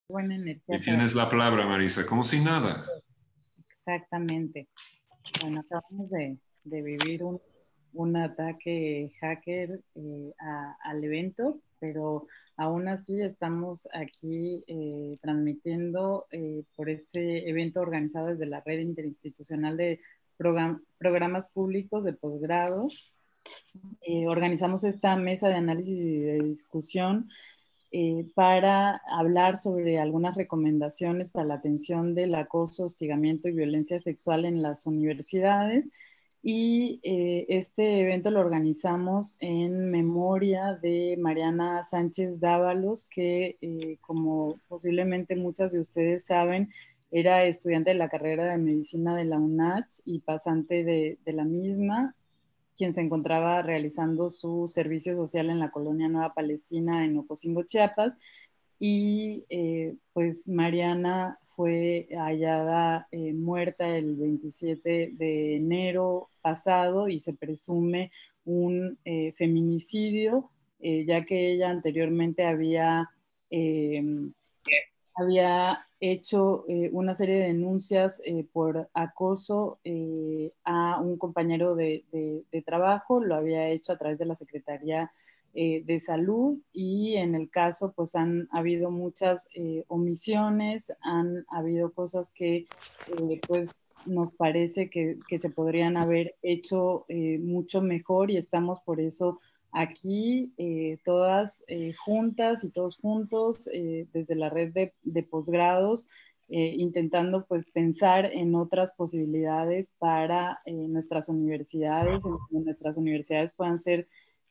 buena Y energía para... tienes la palabra, Marisa, como si nada. Exactamente. Bueno, acabamos de vivir un ataque hacker al evento, pero aún así estamos aquí transmitiendo por este evento organizado desde la Red Interinstitucional de Programas Públicos de Posgrado. Organizamos esta mesa de análisis y de discusión para hablar sobre algunas recomendaciones para la atención del acoso, hostigamiento y violencia sexual en las universidades. Y este evento lo organizamos en memoria de Mariana Sánchez Dávalos, que como posiblemente muchas de ustedes saben, era estudiante de la carrera de medicina de la UNACH y pasante de la misma, quien se encontraba realizando su servicio social en la colonia Nueva Palestina en Ocosingo, Chiapas. Y pues Mariana fue hallada muerta el 27 de enero pasado y se presume un feminicidio, ya que ella anteriormente había hecho una serie de denuncias por acoso a un compañero de trabajo, lo había hecho a través de la Secretaría de Salud, y en el caso pues han habido muchas omisiones, han habido cosas que pues nos parece que se podrían haber hecho mucho mejor, y estamos por eso aquí todas juntas y todos juntos desde la red de posgrados, intentando pues pensar en otras posibilidades para nuestras universidades, en nuestras universidades puedan ser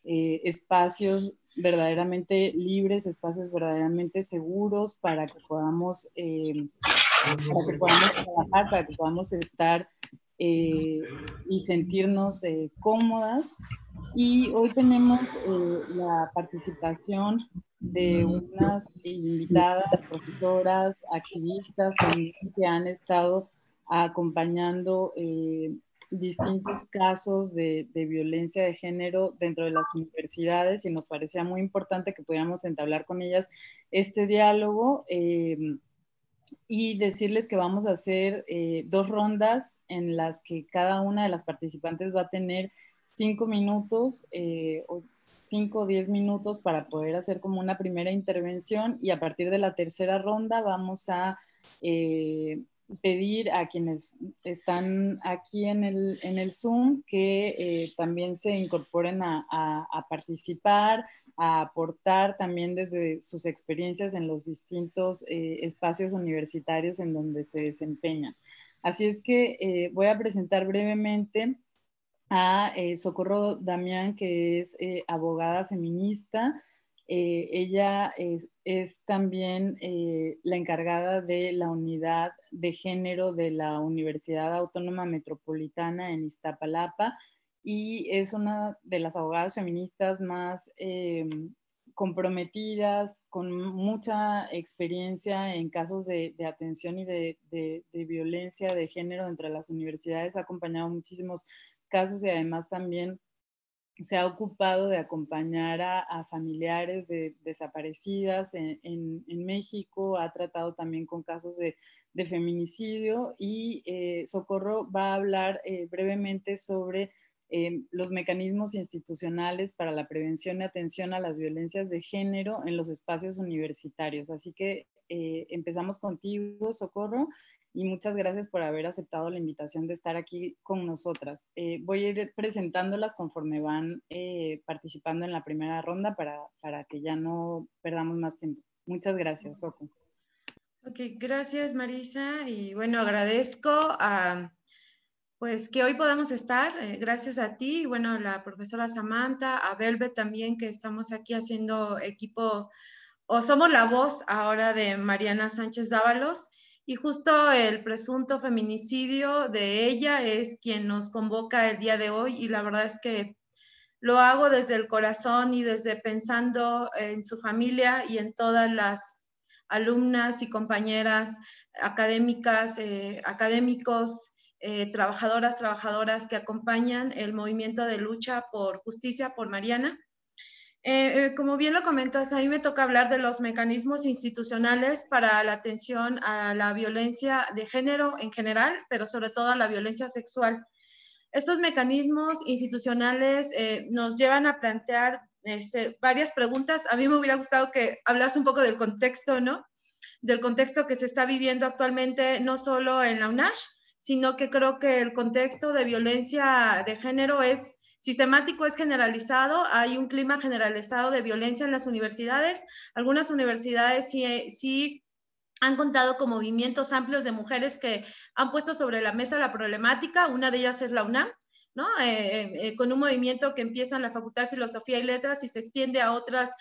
espacios verdaderamente libres, espacios verdaderamente seguros para que podamos trabajar, para que podamos estar y sentirnos cómodas. Y hoy tenemos la participación de unas invitadas, profesoras, activistas también, que han estado acompañando distintos casos de violencia de género dentro de las universidades, y nos parecía muy importante que pudiéramos entablar con ellas este diálogo. Y decirles que vamos a hacer dos rondas en las que cada una de las participantes va a tener 5 minutos o 5 o 10 minutos para poder hacer como una primera intervención, y a partir de la tercera ronda vamos a pedir a quienes están aquí en el Zoom que también se incorporen a participar, a aportar también desde sus experiencias en los distintos espacios universitarios en donde se desempeñan. Así es que voy a presentar brevemente a Socorro Damián, que es abogada feminista. Ella es también la encargada de la unidad de género de la Universidad Autónoma Metropolitana en Iztapalapa, y es una de las abogadas feministas más comprometidas, con mucha experiencia en casos de atención y de violencia de género entre las universidades. Ha acompañado muchísimos casos y además también se ha ocupado de acompañar a familiares de desaparecidas en México, ha tratado también con casos de feminicidio, y Socorro va a hablar brevemente sobre los mecanismos institucionales para la prevención y atención a las violencias de género en los espacios universitarios. Así que empezamos contigo, Socorro, y muchas gracias por haber aceptado la invitación de estar aquí con nosotras. Voy a ir presentándolas conforme van participando en la primera ronda para que ya no perdamos más tiempo. Muchas gracias, Soco. Ok, gracias Marisa, y bueno, agradezco pues que hoy podamos estar, gracias a ti, y bueno, a la profesora Samantha, a Velvet también, que estamos aquí haciendo equipo, o somos la voz ahora de Mariana Sánchez Dávalos, y justo el presunto feminicidio de ella es quien nos convoca el día de hoy, y la verdad es que lo hago desde el corazón y desde pensando en su familia y en todas las alumnas y compañeras académicas, académicos, trabajadoras que acompañan el movimiento de lucha por justicia por Mariana. Como bien lo comentas, a mí me toca hablar de los mecanismos institucionales para la atención a la violencia de género en general, pero sobre todo a la violencia sexual. Estos mecanismos institucionales nos llevan a plantear varias preguntas. A mí me hubiera gustado que hablas un poco del contexto, ¿no? Del contexto que se está viviendo actualmente, no solo en la UNASH, sino que creo que el contexto de violencia de género es sistemático, es generalizado, hay un clima generalizado de violencia en las universidades. Algunas universidades sí han contado con movimientos amplios de mujeres que han puesto sobre la mesa la problemática. Una de ellas es la UNAM, ¿no? Con un movimiento que empieza en la Facultad de Filosofía y Letras y se extiende a otras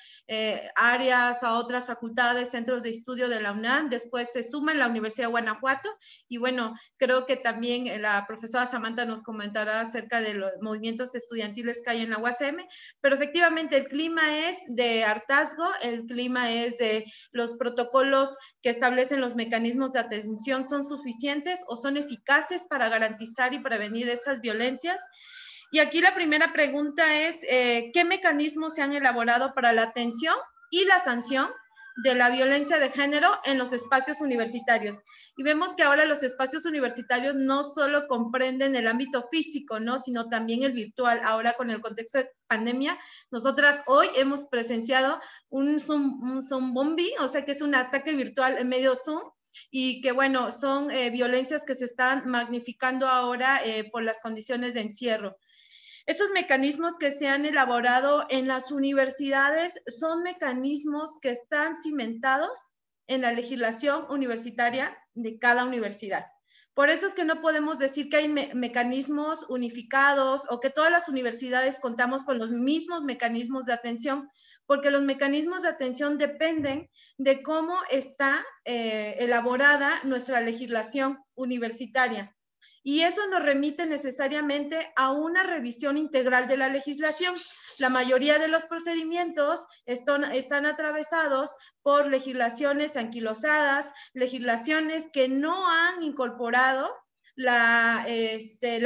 áreas, a otras facultades, centros de estudio de la UNAM. Después se suma en la Universidad de Guanajuato y bueno, creo que también la profesora Samantha nos comentará acerca de los movimientos estudiantiles que hay en la UASM, pero efectivamente el clima es de hartazgo, el clima es de los protocolos que establecen los mecanismos de atención son suficientes o son eficaces para garantizar y prevenir esas violencias. Y aquí la primera pregunta es, ¿qué mecanismos se han elaborado para la atención y la sanción de la violencia de género en los espacios universitarios? Y vemos que ahora los espacios universitarios no solo comprenden el ámbito físico, ¿no? Sino también el virtual. Ahora con el contexto de pandemia, nosotras hoy hemos presenciado un Zoom bombing, o sea que es un ataque virtual en medio Zoom, y que bueno, son violencias que se están magnificando ahora por las condiciones de encierro. Esos mecanismos que se han elaborado en las universidades son mecanismos que están cimentados en la legislación universitaria de cada universidad. Por eso es que no podemos decir que hay mecanismos unificados o que todas las universidades contamos con los mismos mecanismos de atención, porque los mecanismos de atención dependen de cómo está elaborada nuestra legislación universitaria. Y eso nos remite necesariamente a una revisión integral de la legislación. La mayoría de los procedimientos están atravesados por legislaciones anquilosadas, legislaciones que no han incorporado la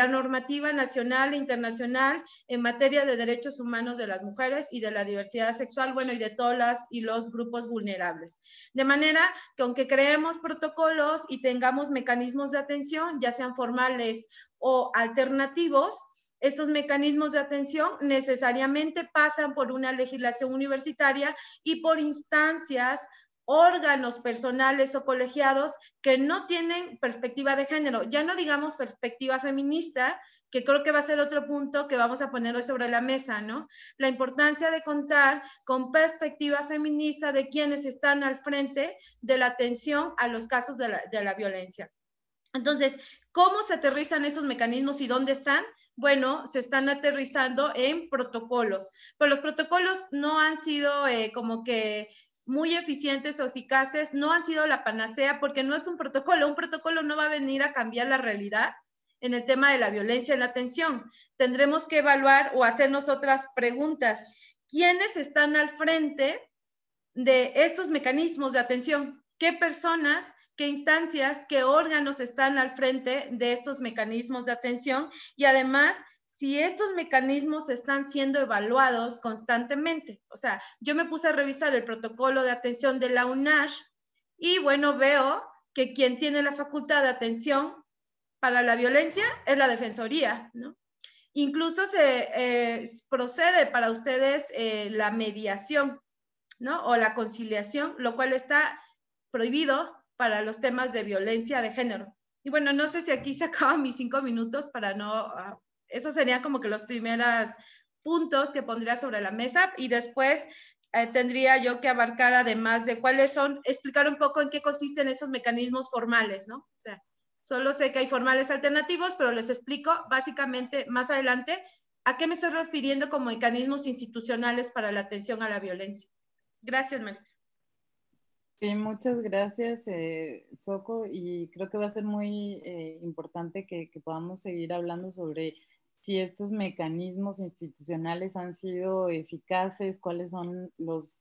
normativa nacional e internacional en materia de derechos humanos de las mujeres y de la diversidad sexual, bueno, y de todas las y los grupos vulnerables. De manera que aunque creemos protocolos y tengamos mecanismos de atención, ya sean formales o alternativos, estos mecanismos de atención necesariamente pasan por una legislación universitaria y por instancias, órganos personales o colegiados que no tienen perspectiva de género. Ya no digamos perspectiva feminista, que creo que va a ser otro punto que vamos a poner hoy sobre la mesa, ¿no? La importancia de contar con perspectiva feminista de quienes están al frente de la atención a los casos de la violencia. Entonces, ¿cómo se aterrizan esos mecanismos y dónde están? Bueno, se están aterrizando en protocolos, pero los protocolos no han sido como que muy eficientes o eficaces, no han sido la panacea porque no es un protocolo no va a venir a cambiar la realidad en el tema de la violencia en la atención. Tendremos que evaluar o hacernos otras preguntas. ¿Quiénes están al frente de estos mecanismos de atención? ¿Qué personas, qué instancias, qué órganos están al frente de estos mecanismos de atención? Y además, si estos mecanismos están siendo evaluados constantemente. O sea, yo me puse a revisar el protocolo de atención de la UNASH y bueno, veo que quien tiene la facultad de atención para la violencia es la Defensoría, ¿no? Incluso se procede para ustedes la mediación, ¿no? O la conciliación, lo cual está prohibido para los temas de violencia de género. Y bueno, no sé si aquí se acaban mis 5 minutos para no... Eso sería como que los primeros puntos que pondría sobre la mesa y después tendría yo que abarcar además de cuáles son, explicar un poco en qué consisten esos mecanismos formales, ¿no? O sea, solo sé que hay formales alternativos, pero les explico básicamente más adelante a qué me estoy refiriendo como mecanismos institucionales para la atención a la violencia. Gracias, Marcia. Sí, muchas gracias, Soco, y creo que va a ser muy importante que podamos seguir hablando sobre si estos mecanismos institucionales han sido eficaces, cuáles son los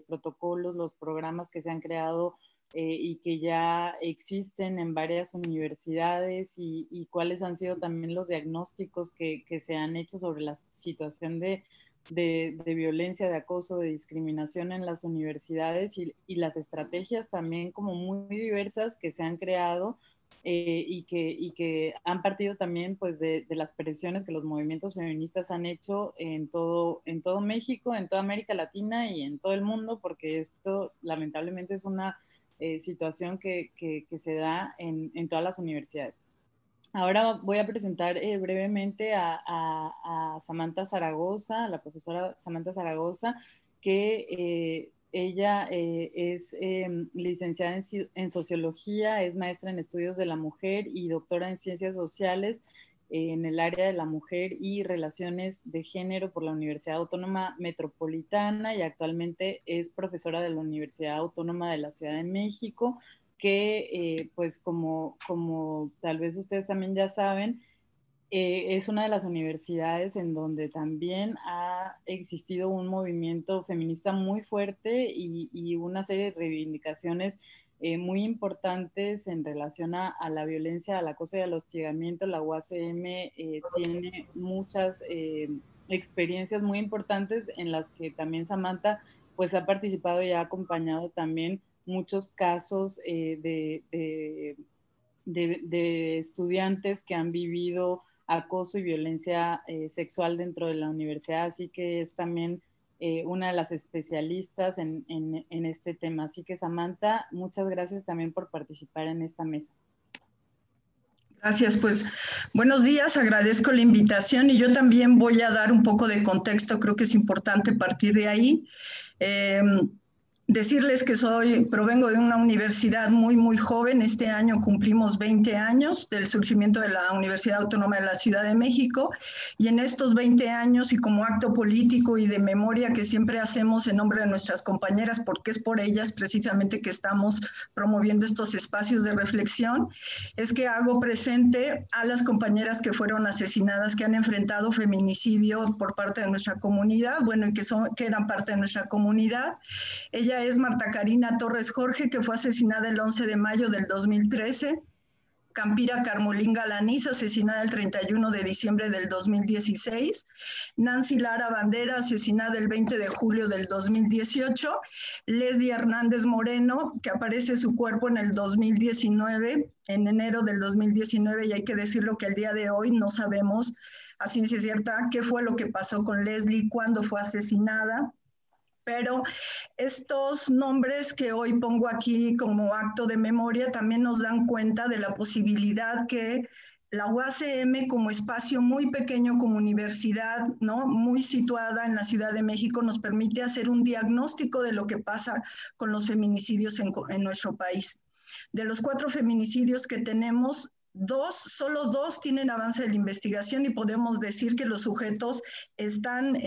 protocolos, los programas que se han creado y que ya existen en varias universidades y cuáles han sido también los diagnósticos que se han hecho sobre la situación de de violencia, de acoso, de discriminación en las universidades y las estrategias también como muy diversas que se han creado y que han partido también pues de las presiones que los movimientos feministas han hecho en todo México, en toda América Latina y en todo el mundo, porque esto lamentablemente es una situación que se da en todas las universidades. Ahora voy a presentar brevemente a Samantha Zaragoza, a la profesora Samantha Zaragoza, que ella es licenciada en Sociología, es maestra en Estudios de la Mujer y doctora en Ciencias Sociales en el área de la mujer y relaciones de género por la Universidad Autónoma Metropolitana y actualmente es profesora de la Universidad Autónoma de la Ciudad de México, que pues como tal vez ustedes también ya saben, es una de las universidades en donde también ha existido un movimiento feminista muy fuerte y una serie de reivindicaciones muy importantes en relación a la violencia, al acoso y al hostigamiento. La UACM tiene muchas experiencias muy importantes en las que también Samantha pues ha participado y ha acompañado también muchos casos de estudiantes que han vivido acoso y violencia sexual dentro de la universidad, así que es también una de las especialistas en este tema. Así que Samantha, muchas gracias también por participar en esta mesa. Gracias, pues buenos días, agradezco la invitación y yo también voy a dar un poco de contexto, creo que es importante partir de ahí. Decirles que provengo de una universidad muy joven. Este año cumplimos 20 años del surgimiento de la Universidad Autónoma de la Ciudad de México y en estos 20 años y como acto político y de memoria que siempre hacemos en nombre de nuestras compañeras, porque es por ellas precisamente que estamos promoviendo estos espacios de reflexión, es que hago presente a las compañeras que fueron asesinadas, que han enfrentado feminicidio por parte de nuestra comunidad, bueno, y que eran parte de nuestra comunidad. Ella es Marta Karina Torres Jorge, que fue asesinada el 11 de mayo del 2013. Campira Carmolín Galaniz, asesinada el 31 de diciembre del 2016. Nancy Lara Bandera, asesinada el 20 de julio del 2018. Leslie Hernández Moreno, que aparece su cuerpo en el 2019, en enero del 2019, y hay que decirlo que el día de hoy no sabemos a ciencia cierta qué fue lo que pasó con Leslie, cuándo fue asesinada. Pero estos nombres que hoy pongo aquí como acto de memoria también nos dan cuenta de la posibilidad que la UACM, como espacio muy pequeño, como universidad, ¿no?, muy situada en la Ciudad de México, nos permite hacer un diagnóstico de lo que pasa con los feminicidios en nuestro país. De los 4 feminicidios que tenemos, solo dos tienen avance de la investigación y podemos decir que los sujetos están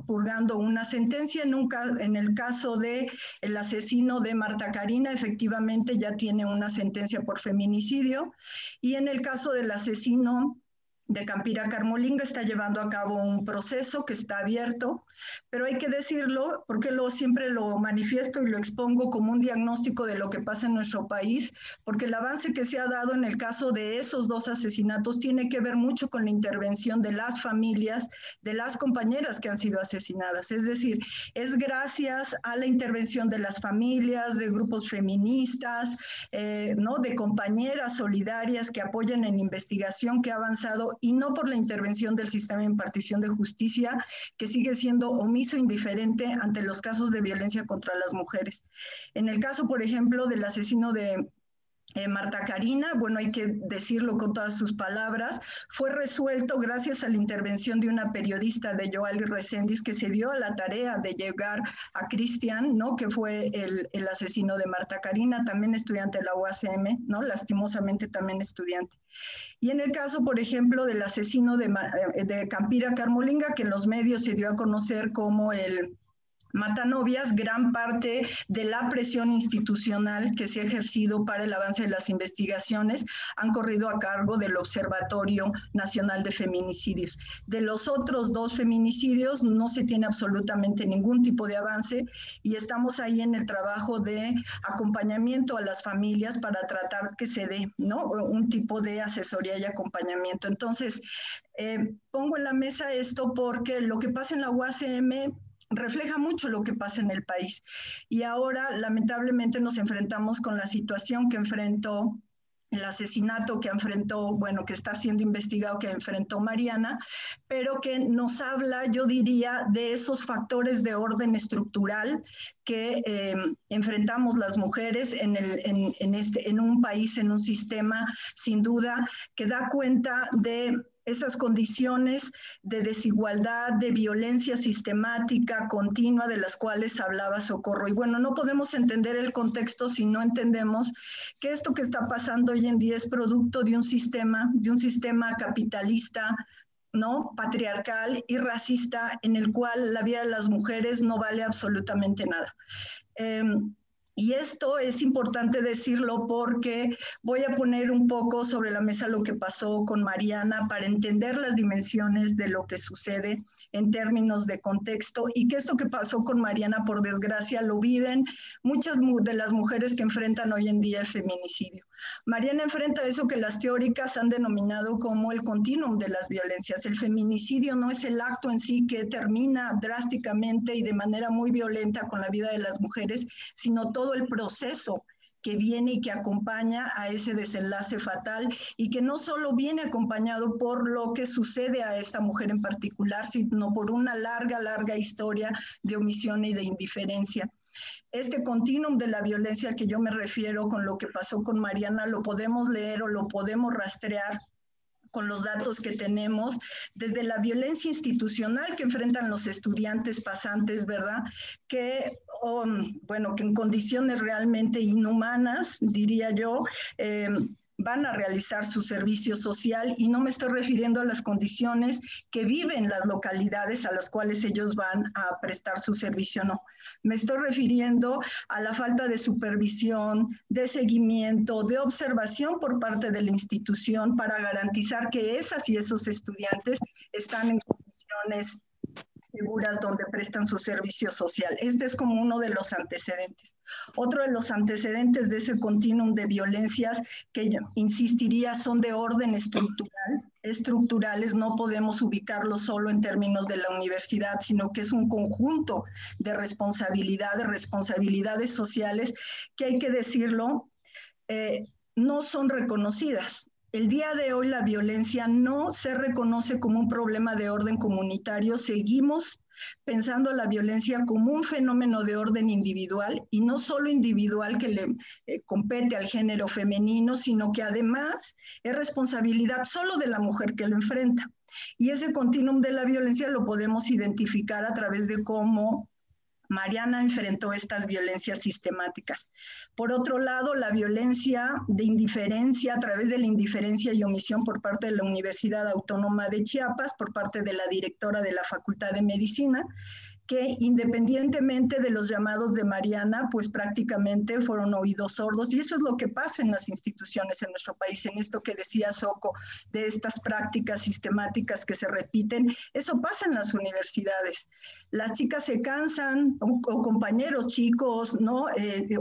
purgando una sentencia. En el caso del asesino de Marta Karina, efectivamente ya tiene una sentencia por feminicidio, y en el caso del asesino de Campira Carmolinga está llevando a cabo un proceso que está abierto, pero hay que decirlo porque siempre lo manifiesto y lo expongo como un diagnóstico de lo que pasa en nuestro país, porque el avance que se ha dado en el caso de esos 2 asesinatos tiene que ver mucho con la intervención de las familias, de las compañeras que han sido asesinadas. Es decir, es gracias a la intervención de las familias, de grupos feministas, de compañeras solidarias que apoyan en investigación, que ha avanzado, y no por la intervención del sistema de impartición de justicia, que sigue siendo omiso e indiferente ante los casos de violencia contra las mujeres. En el caso, por ejemplo, del asesino de Marta Karina, bueno, hay que decirlo con todas sus palabras, fue resuelto gracias a la intervención de una periodista, de Yoali Reséndiz, que se dio a la tarea de llegar a Cristian, ¿no?, que fue el asesino de Marta Karina, también estudiante de la UACM, ¿no?, lastimosamente también estudiante. Y en el caso, por ejemplo, del asesino de Campira Carmolinga, que en los medios se dio a conocer como el Matanovias, gran parte de la presión institucional que se ha ejercido para el avance de las investigaciones han corrido a cargo del Observatorio Nacional de Feminicidios. De los otros 2 feminicidios no se tiene absolutamente ningún tipo de avance y estamos ahí en el trabajo de acompañamiento a las familias para tratar que se dé, ¿no?, un tipo de asesoría y acompañamiento. Entonces, pongo en la mesa esto porque lo que pasa en la UACM refleja mucho lo que pasa en el país. Y ahora, lamentablemente, nos enfrentamos con la situación que enfrentó, el asesinato que enfrentó, bueno, que está siendo investigado, que enfrentó Mariana, pero que nos habla, yo diría, de esos factores de orden estructural que enfrentamos las mujeres en un país, en un sistema, sin duda, que da cuenta de esas condiciones de desigualdad, de violencia sistemática, continua, de las cuales hablaba Socorro. Y bueno, no podemos entender el contexto si no entendemos que esto que está pasando hoy en día es producto de un sistema capitalista, ¿no?, patriarcal y racista, en el cual la vida de las mujeres no vale absolutamente nada. Y esto es importante decirlo porque voy a poner un poco sobre la mesa lo que pasó con Mariana para entender las dimensiones de lo que sucede en términos de contexto, y que esto que pasó con Mariana, por desgracia, lo viven muchas de las mujeres que enfrentan hoy en día el feminicidio. Mariana enfrenta eso que las teóricas han denominado como el continuum de las violencias. El feminicidio no es el acto en sí que termina drásticamente y de manera muy violenta con la vida de las mujeres, sino todo el proceso que viene y que acompaña a ese desenlace fatal, y que no solo viene acompañado por lo que sucede a esta mujer en particular, sino por una larga historia de omisión y de indiferencia. Este continuum de la violencia al que yo me refiero con lo que pasó con Mariana lo podemos leer o lo podemos rastrear con los datos que tenemos, desde la violencia institucional que enfrentan los estudiantes pasantes, ¿verdad? Que, bueno, que en condiciones realmente inhumanas, diría yo, van a realizar su servicio social, y no me estoy refiriendo a las condiciones que viven las localidades a las cuales ellos van a prestar su servicio, no. Me estoy refiriendo a la falta de supervisión, de seguimiento, de observación por parte de la institución para garantizar que esas y esos estudiantes están en condiciones seguras donde prestan su servicio social. Este es como uno de los antecedentes. Otro de los antecedentes de ese continuum de violencias que yo insistiría son de orden estructurales, no podemos ubicarlos solo en términos de la universidad, sino que es un conjunto de responsabilidades sociales que, hay que decirlo, no son reconocidas. El día de hoy la violencia no se reconoce como un problema de orden comunitario. Seguimos pensando a la violencia como un fenómeno de orden individual, y no solo individual que le compete al género femenino, sino que además es responsabilidad solo de la mujer que lo enfrenta. Y ese continuum de la violencia lo podemos identificar a través de cómo Mariana enfrentó estas violencias sistemáticas. Por otro lado, la violencia de indiferencia, a través de la indiferencia y omisión por parte de la Universidad Autónoma de Chiapas, por parte de la directora de la Facultad de Medicina, que independientemente de los llamados de Mariana, pues prácticamente fueron oídos sordos, y eso es lo que pasa en las instituciones en nuestro país, en esto que decía Soco, de estas prácticas sistemáticas que se repiten. Eso pasa en las universidades. Las chicas se cansan, o compañeros chicos, ¿no?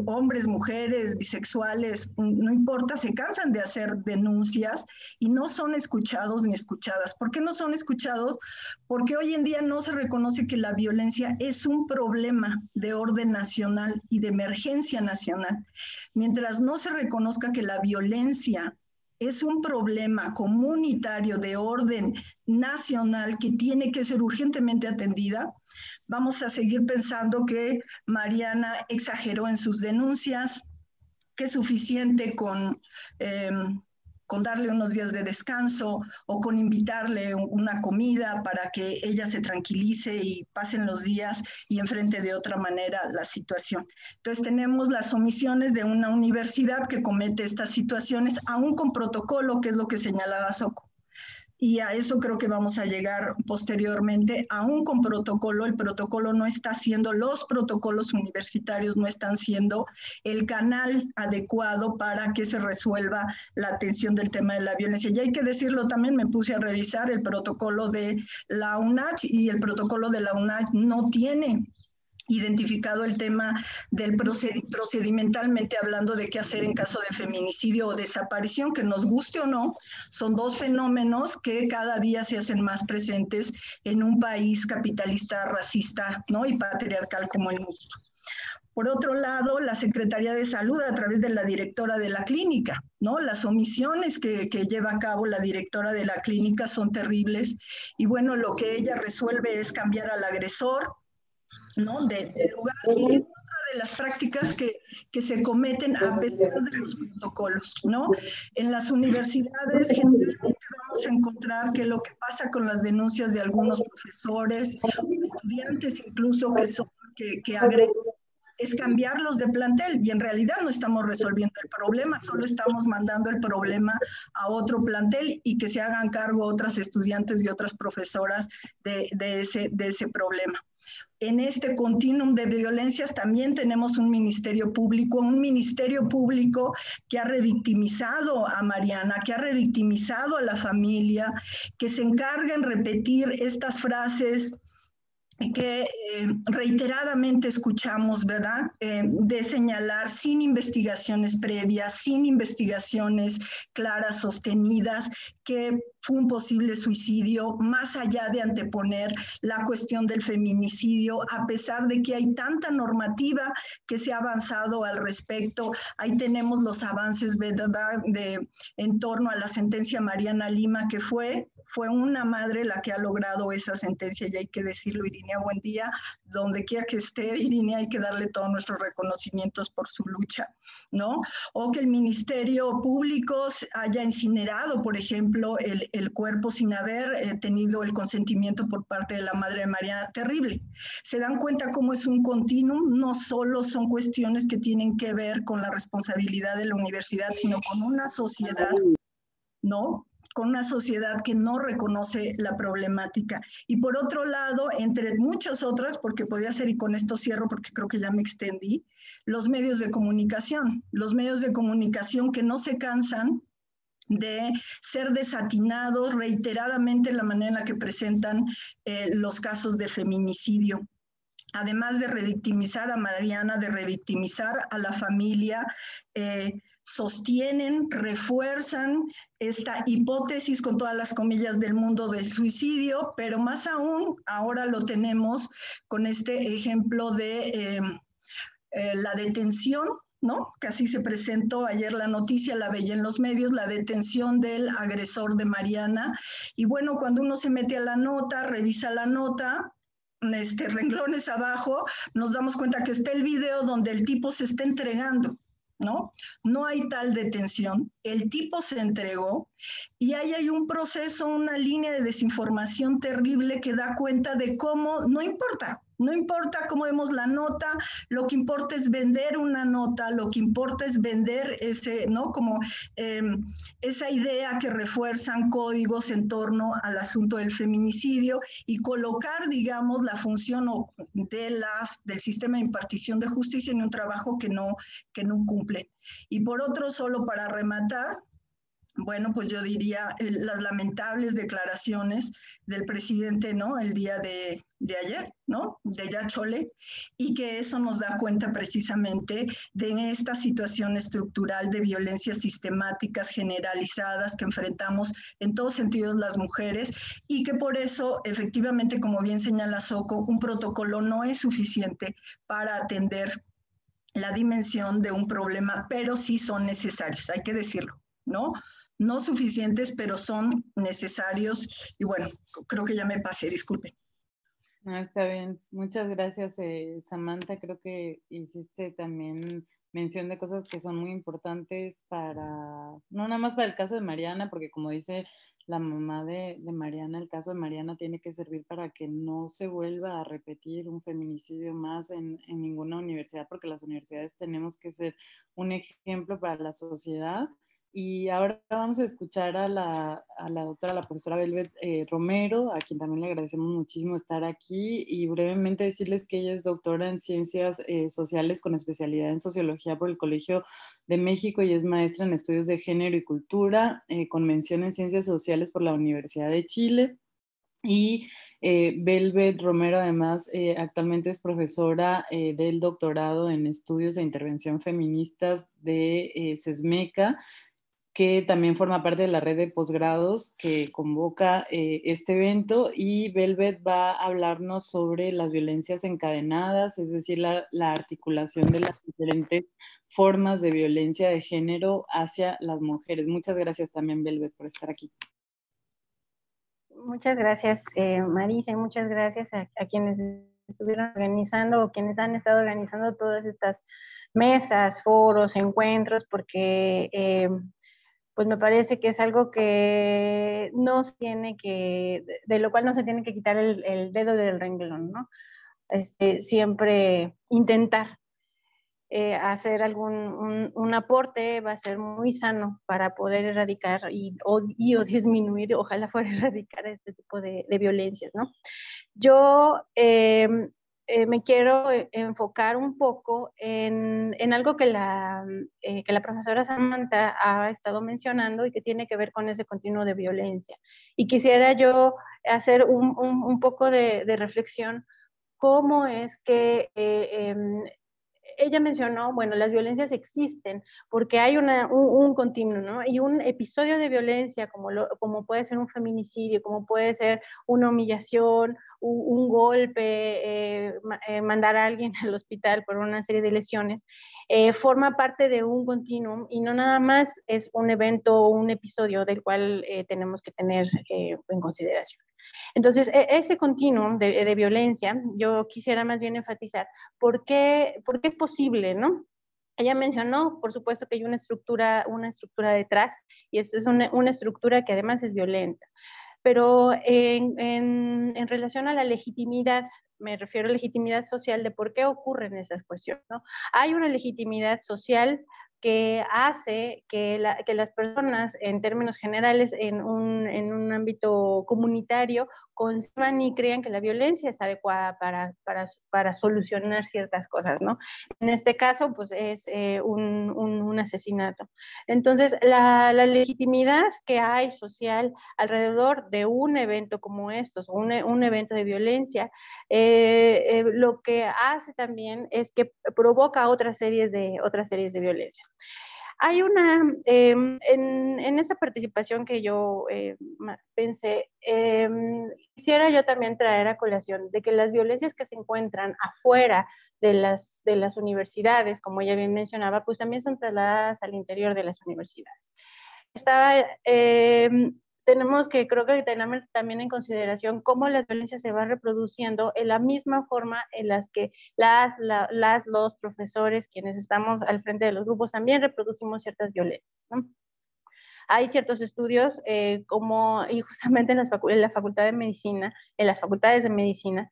Hombres, mujeres, bisexuales, no importa, se cansan de hacer denuncias y no son escuchados ni escuchadas. ¿Por qué no son escuchados? Porque hoy en día no se reconoce que la violencia es un problema de orden nacional y de emergencia nacional. Mientras no se reconozca que la violencia es un problema comunitario de orden nacional que tiene que ser urgentemente atendida, vamos a seguir pensando que Mariana exageró en sus denuncias, que es suficiente con darle unos días de descanso o con invitarle una comida para que ella se tranquilice y pasen los días y enfrente de otra manera la situación. Entonces tenemos las omisiones de una universidad que comete estas situaciones, aún con protocolo, que es lo que señalaba Soco. y a eso creo que vamos a llegar posteriormente, aún con protocolo. El protocolo no está siendo, los protocolos universitarios no están siendo el canal adecuado para que se resuelva la atención del tema de la violencia. Y hay que decirlo también, me puse a revisar el protocolo de la UNACH y el protocolo de la UNACH no tiene identificado el tema del procedimentalmente hablando de qué hacer en caso de feminicidio o desaparición, que nos guste o no, son dos fenómenos que cada día se hacen más presentes en un país capitalista, racista, ¿no? y patriarcal como el nuestro. Por otro lado, la Secretaría de Salud, a través de la directora de la clínica, ¿no? Las omisiones que lleva a cabo la directora de la clínica son terribles, y bueno, lo que ella resuelve es cambiar al agresor, ¿no? de lugar, y es otra de las prácticas que se cometen a pesar de los protocolos, ¿no? En las universidades generalmente vamos a encontrar que lo que pasa con las denuncias de algunos profesores, estudiantes incluso que agreden, es cambiarlos de plantel, y en realidad no estamos resolviendo el problema, solo estamos mandando el problema a otro plantel y que se hagan cargo otras estudiantes y otras profesoras de ese problema. En este continuum de violencias también tenemos un ministerio público que ha revictimizado a Mariana, que ha revictimizado a la familia, que se encarga en repetir estas frases que reiteradamente escuchamos, ¿verdad? De señalar sin investigaciones previas, sin investigaciones claras, sostenidas, que fue un posible suicidio, más allá de anteponer la cuestión del feminicidio, a pesar de que hay tanta normativa que se ha avanzado al respecto. Ahí tenemos los avances, ¿verdad?, en torno a la sentencia Mariana Lima, que fue una madre la que ha logrado esa sentencia, y hay que decirlo. Irinea Buendía, donde quiera que esté, Irinea, hay que darle todos nuestros reconocimientos por su lucha, ¿no? O que el Ministerio Público haya incinerado, por ejemplo, el cuerpo sin haber tenido el consentimiento por parte de la madre de Mariana. Terrible. Se dan cuenta cómo es un continuum, no solo son cuestiones que tienen que ver con la responsabilidad de la universidad, sino con una sociedad, ¿no?, con una sociedad que no reconoce la problemática. Y por otro lado, entre muchas otras, porque podría ser, y con esto cierro porque creo que ya me extendí, los medios de comunicación que no se cansan de ser desatinados reiteradamente en la manera en la que presentan los casos de feminicidio. Además de revictimizar a Mariana, de revictimizar a la familia, sostienen, refuerzan esta hipótesis, con todas las comillas del mundo, de suicidio, pero más aún ahora lo tenemos con este ejemplo de la detención, ¿no?, que así se presentó ayer la noticia, la veía en los medios, la detención del agresor de Mariana. Y bueno, cuando uno se mete a la nota, revisa la nota, renglones abajo, nos damos cuenta que está el video donde el tipo se está entregando, ¿no? No hay tal detención, el tipo se entregó, y ahí hay un proceso, una línea de desinformación terrible que da cuenta de cómo no importa cómo vemos la nota, lo que importa es vender una nota, lo que importa es vender ese, ¿no?, como esa idea que refuerzan códigos en torno al asunto del feminicidio, y colocar, digamos, la función del sistema de impartición de justicia en un trabajo que no cumple. Y por otro, solo para rematar, bueno, pues yo diría las lamentables declaraciones del presidente, ¿no?, el día de ayer, ¿no?, de Yachole, y que eso nos da cuenta precisamente de esta situación estructural de violencias sistemáticas generalizadas que enfrentamos en todos sentidos las mujeres, y que por eso, efectivamente, como bien señala Soco, un protocolo no es suficiente para atender la dimensión de un problema, pero sí son necesarios, hay que decirlo, ¿no? No suficientes, pero son necesarios. Y bueno, creo que ya me pasé, disculpen. No, está bien. Muchas gracias, Samantha. Creo que hiciste también mención de cosas que son muy importantes para, no nada más para el caso de Mariana, porque como dice la mamá de Mariana, el caso de Mariana tiene que servir para que no se vuelva a repetir un feminicidio más en ninguna universidad, porque las universidades tenemos que ser un ejemplo para la sociedad. Y ahora vamos a escuchar a la doctora, la profesora Velvet Romero, a quien también le agradecemos muchísimo estar aquí, y brevemente decirles que ella es doctora en Ciencias Sociales con especialidad en Sociología por el Colegio de México y es maestra en Estudios de Género y Cultura, con mención en Ciencias Sociales por la Universidad de Chile. Y Velvet Romero además actualmente es profesora del doctorado en Estudios de Intervención Feministas de CESMECA, que también forma parte de la red de posgrados que convoca este evento, y Velvet va a hablarnos sobre las violencias encadenadas, es decir, la articulación de las diferentes formas de violencia de género hacia las mujeres. Muchas gracias también, Velvet, por estar aquí. Muchas gracias, Marisa, y muchas gracias a quienes estuvieron organizando o quienes han estado organizando todas estas mesas, foros, encuentros, porque pues me parece que es algo que no se tiene que, de lo cual no se tiene que quitar el dedo del renglón, ¿no? Siempre intentar hacer un aporte va a ser muy sano para poder erradicar o disminuir, ojalá fuera erradicar este tipo de violencias, ¿no? Yo me quiero enfocar un poco en algo que la profesora Samantha ha estado mencionando y que tiene que ver con ese continuo de violencia. Y quisiera yo hacer un poco de reflexión, cómo es que ella mencionó, bueno, las violencias existen porque hay un continuo, ¿no? Y un episodio de violencia como puede ser un feminicidio, como puede ser una humillación, un golpe, mandar a alguien al hospital por una serie de lesiones, forma parte de un continuum y no nada más es un evento o un episodio del cual tenemos que tener en consideración. Entonces, ese continuum de violencia, yo quisiera más bien enfatizar por qué es posible, ¿no? Ella mencionó, por supuesto, que hay una estructura detrás, y esto es una estructura que además es violenta. Pero en relación a la legitimidad, me refiero a legitimidad social de por qué ocurren esas cuestiones, ¿no? Hay una legitimidad social que hace que las personas, en términos generales, en un ámbito comunitario, conciban y crean que la violencia es adecuada para solucionar ciertas cosas, ¿no? En este caso, pues es un asesinato. Entonces, la legitimidad que hay social alrededor de un evento como estos, un evento de violencia, lo que hace también es que provoca otras series de violencias. Hay en esta participación que yo pensé, quisiera yo también traer a colación de que las violencias que se encuentran afuera de las universidades, como ella bien mencionaba, pues también son trasladadas al interior de las universidades. Tenemos que, creo que tener también en consideración cómo las violencias se van reproduciendo en la misma forma en las que los profesores, quienes estamos al frente de los grupos, también reproducimos ciertas violencias, ¿no? Hay ciertos estudios, y justamente en la Facultad de Medicina, en las facultades de medicina,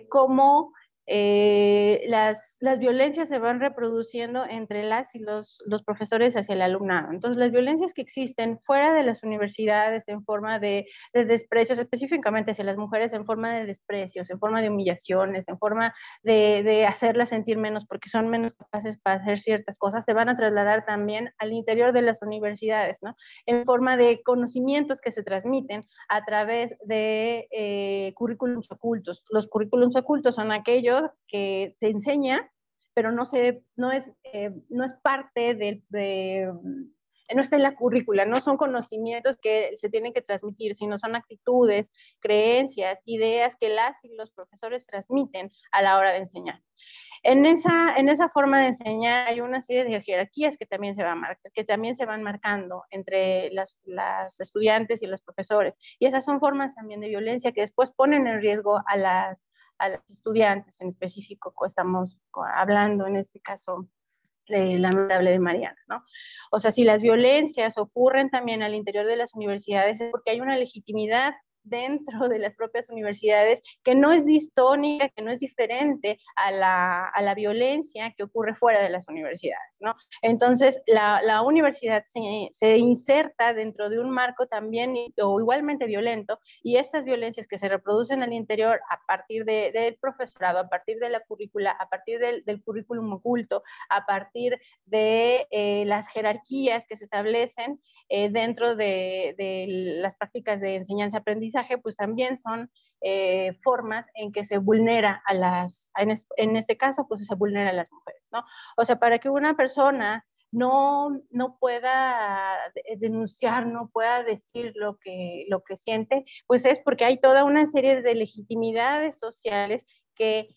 cómo las violencias se van reproduciendo entre las y los profesores hacia el alumnado. Entonces, las violencias que existen fuera de las universidades en forma de desprecios, específicamente hacia las mujeres, en forma de desprecios, en forma de humillaciones, en forma de hacerlas sentir menos porque son menos capaces para hacer ciertas cosas, se van a trasladar también al interior de las universidades, ¿no? En forma de conocimientos que se transmiten a través de currículums ocultos. Los currículums ocultos son aquellos que se enseña, pero no es parte no está en la currícula, no son conocimientos que se tienen que transmitir, sino son actitudes, creencias, ideas que las y los profesores transmiten a la hora de enseñar. En esa forma de enseñar hay una serie de jerarquías que también se van marcando entre las estudiantes y los profesores, y esas son formas también de violencia que después ponen en riesgo a las estudiantes en específico, estamos hablando en este caso lamentable de Mariana, ¿no? O sea, si las violencias ocurren también al interior de las universidades es porque hay una legitimidad dentro de las propias universidades, que no es distónica, que no es diferente a la violencia que ocurre fuera de las universidades, ¿no? Entonces, la universidad se inserta dentro de un marco también o igualmente violento, y estas violencias que se reproducen al interior a partir del profesorado, a partir de la currícula, a partir del currículum oculto, a partir de las jerarquías que se establecen dentro de las prácticas de enseñanza-aprendizaje, pues también son formas en que se vulnera a en este caso, pues se vulnera a las mujeres, ¿no? O sea, para que una persona no pueda denunciar, no pueda decir lo que siente, pues es porque hay toda una serie de legitimidades sociales que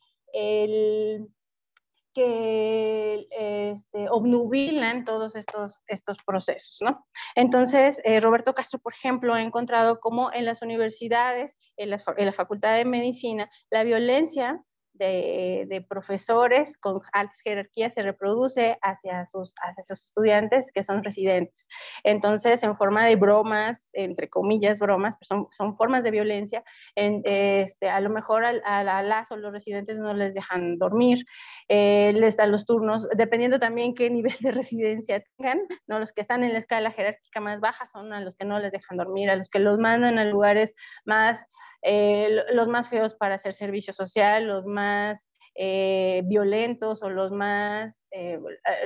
obnubilan todos estos procesos, ¿no? Entonces, Roberto Castro, por ejemplo, ha encontrado cómo en las universidades, en la Facultad de Medicina, la violencia de profesores con altas jerarquías se reproduce hacia sus estudiantes que son residentes. Entonces, en forma de bromas, entre comillas bromas, pues son formas de violencia. A lo mejor a las o los residentes no les dejan dormir, les dan los turnos, dependiendo también qué nivel de residencia tengan, ¿no? Los que están en la escala jerárquica más baja son a los que no les dejan dormir, a los que los mandan a lugares más los más feos para hacer servicio social, los más violentos o los más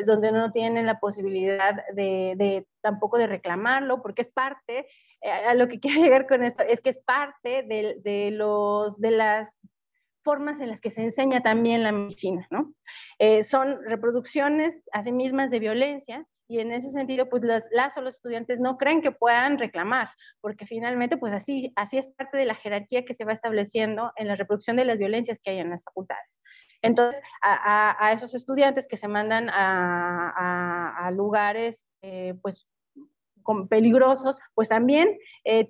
donde no tienen la posibilidad tampoco de reclamarlo, porque es parte, a lo que quiero llegar con esto, es que es parte de las formas en las que se enseña también la medicina, ¿no? Son reproducciones a sí mismas de violencia, y en ese sentido, pues las o los estudiantes no creen que puedan reclamar, porque finalmente, pues así es parte de la jerarquía que se va estableciendo en la reproducción de las violencias que hay en las facultades. Entonces, a esos estudiantes que se mandan a lugares, pues, peligrosos, pues también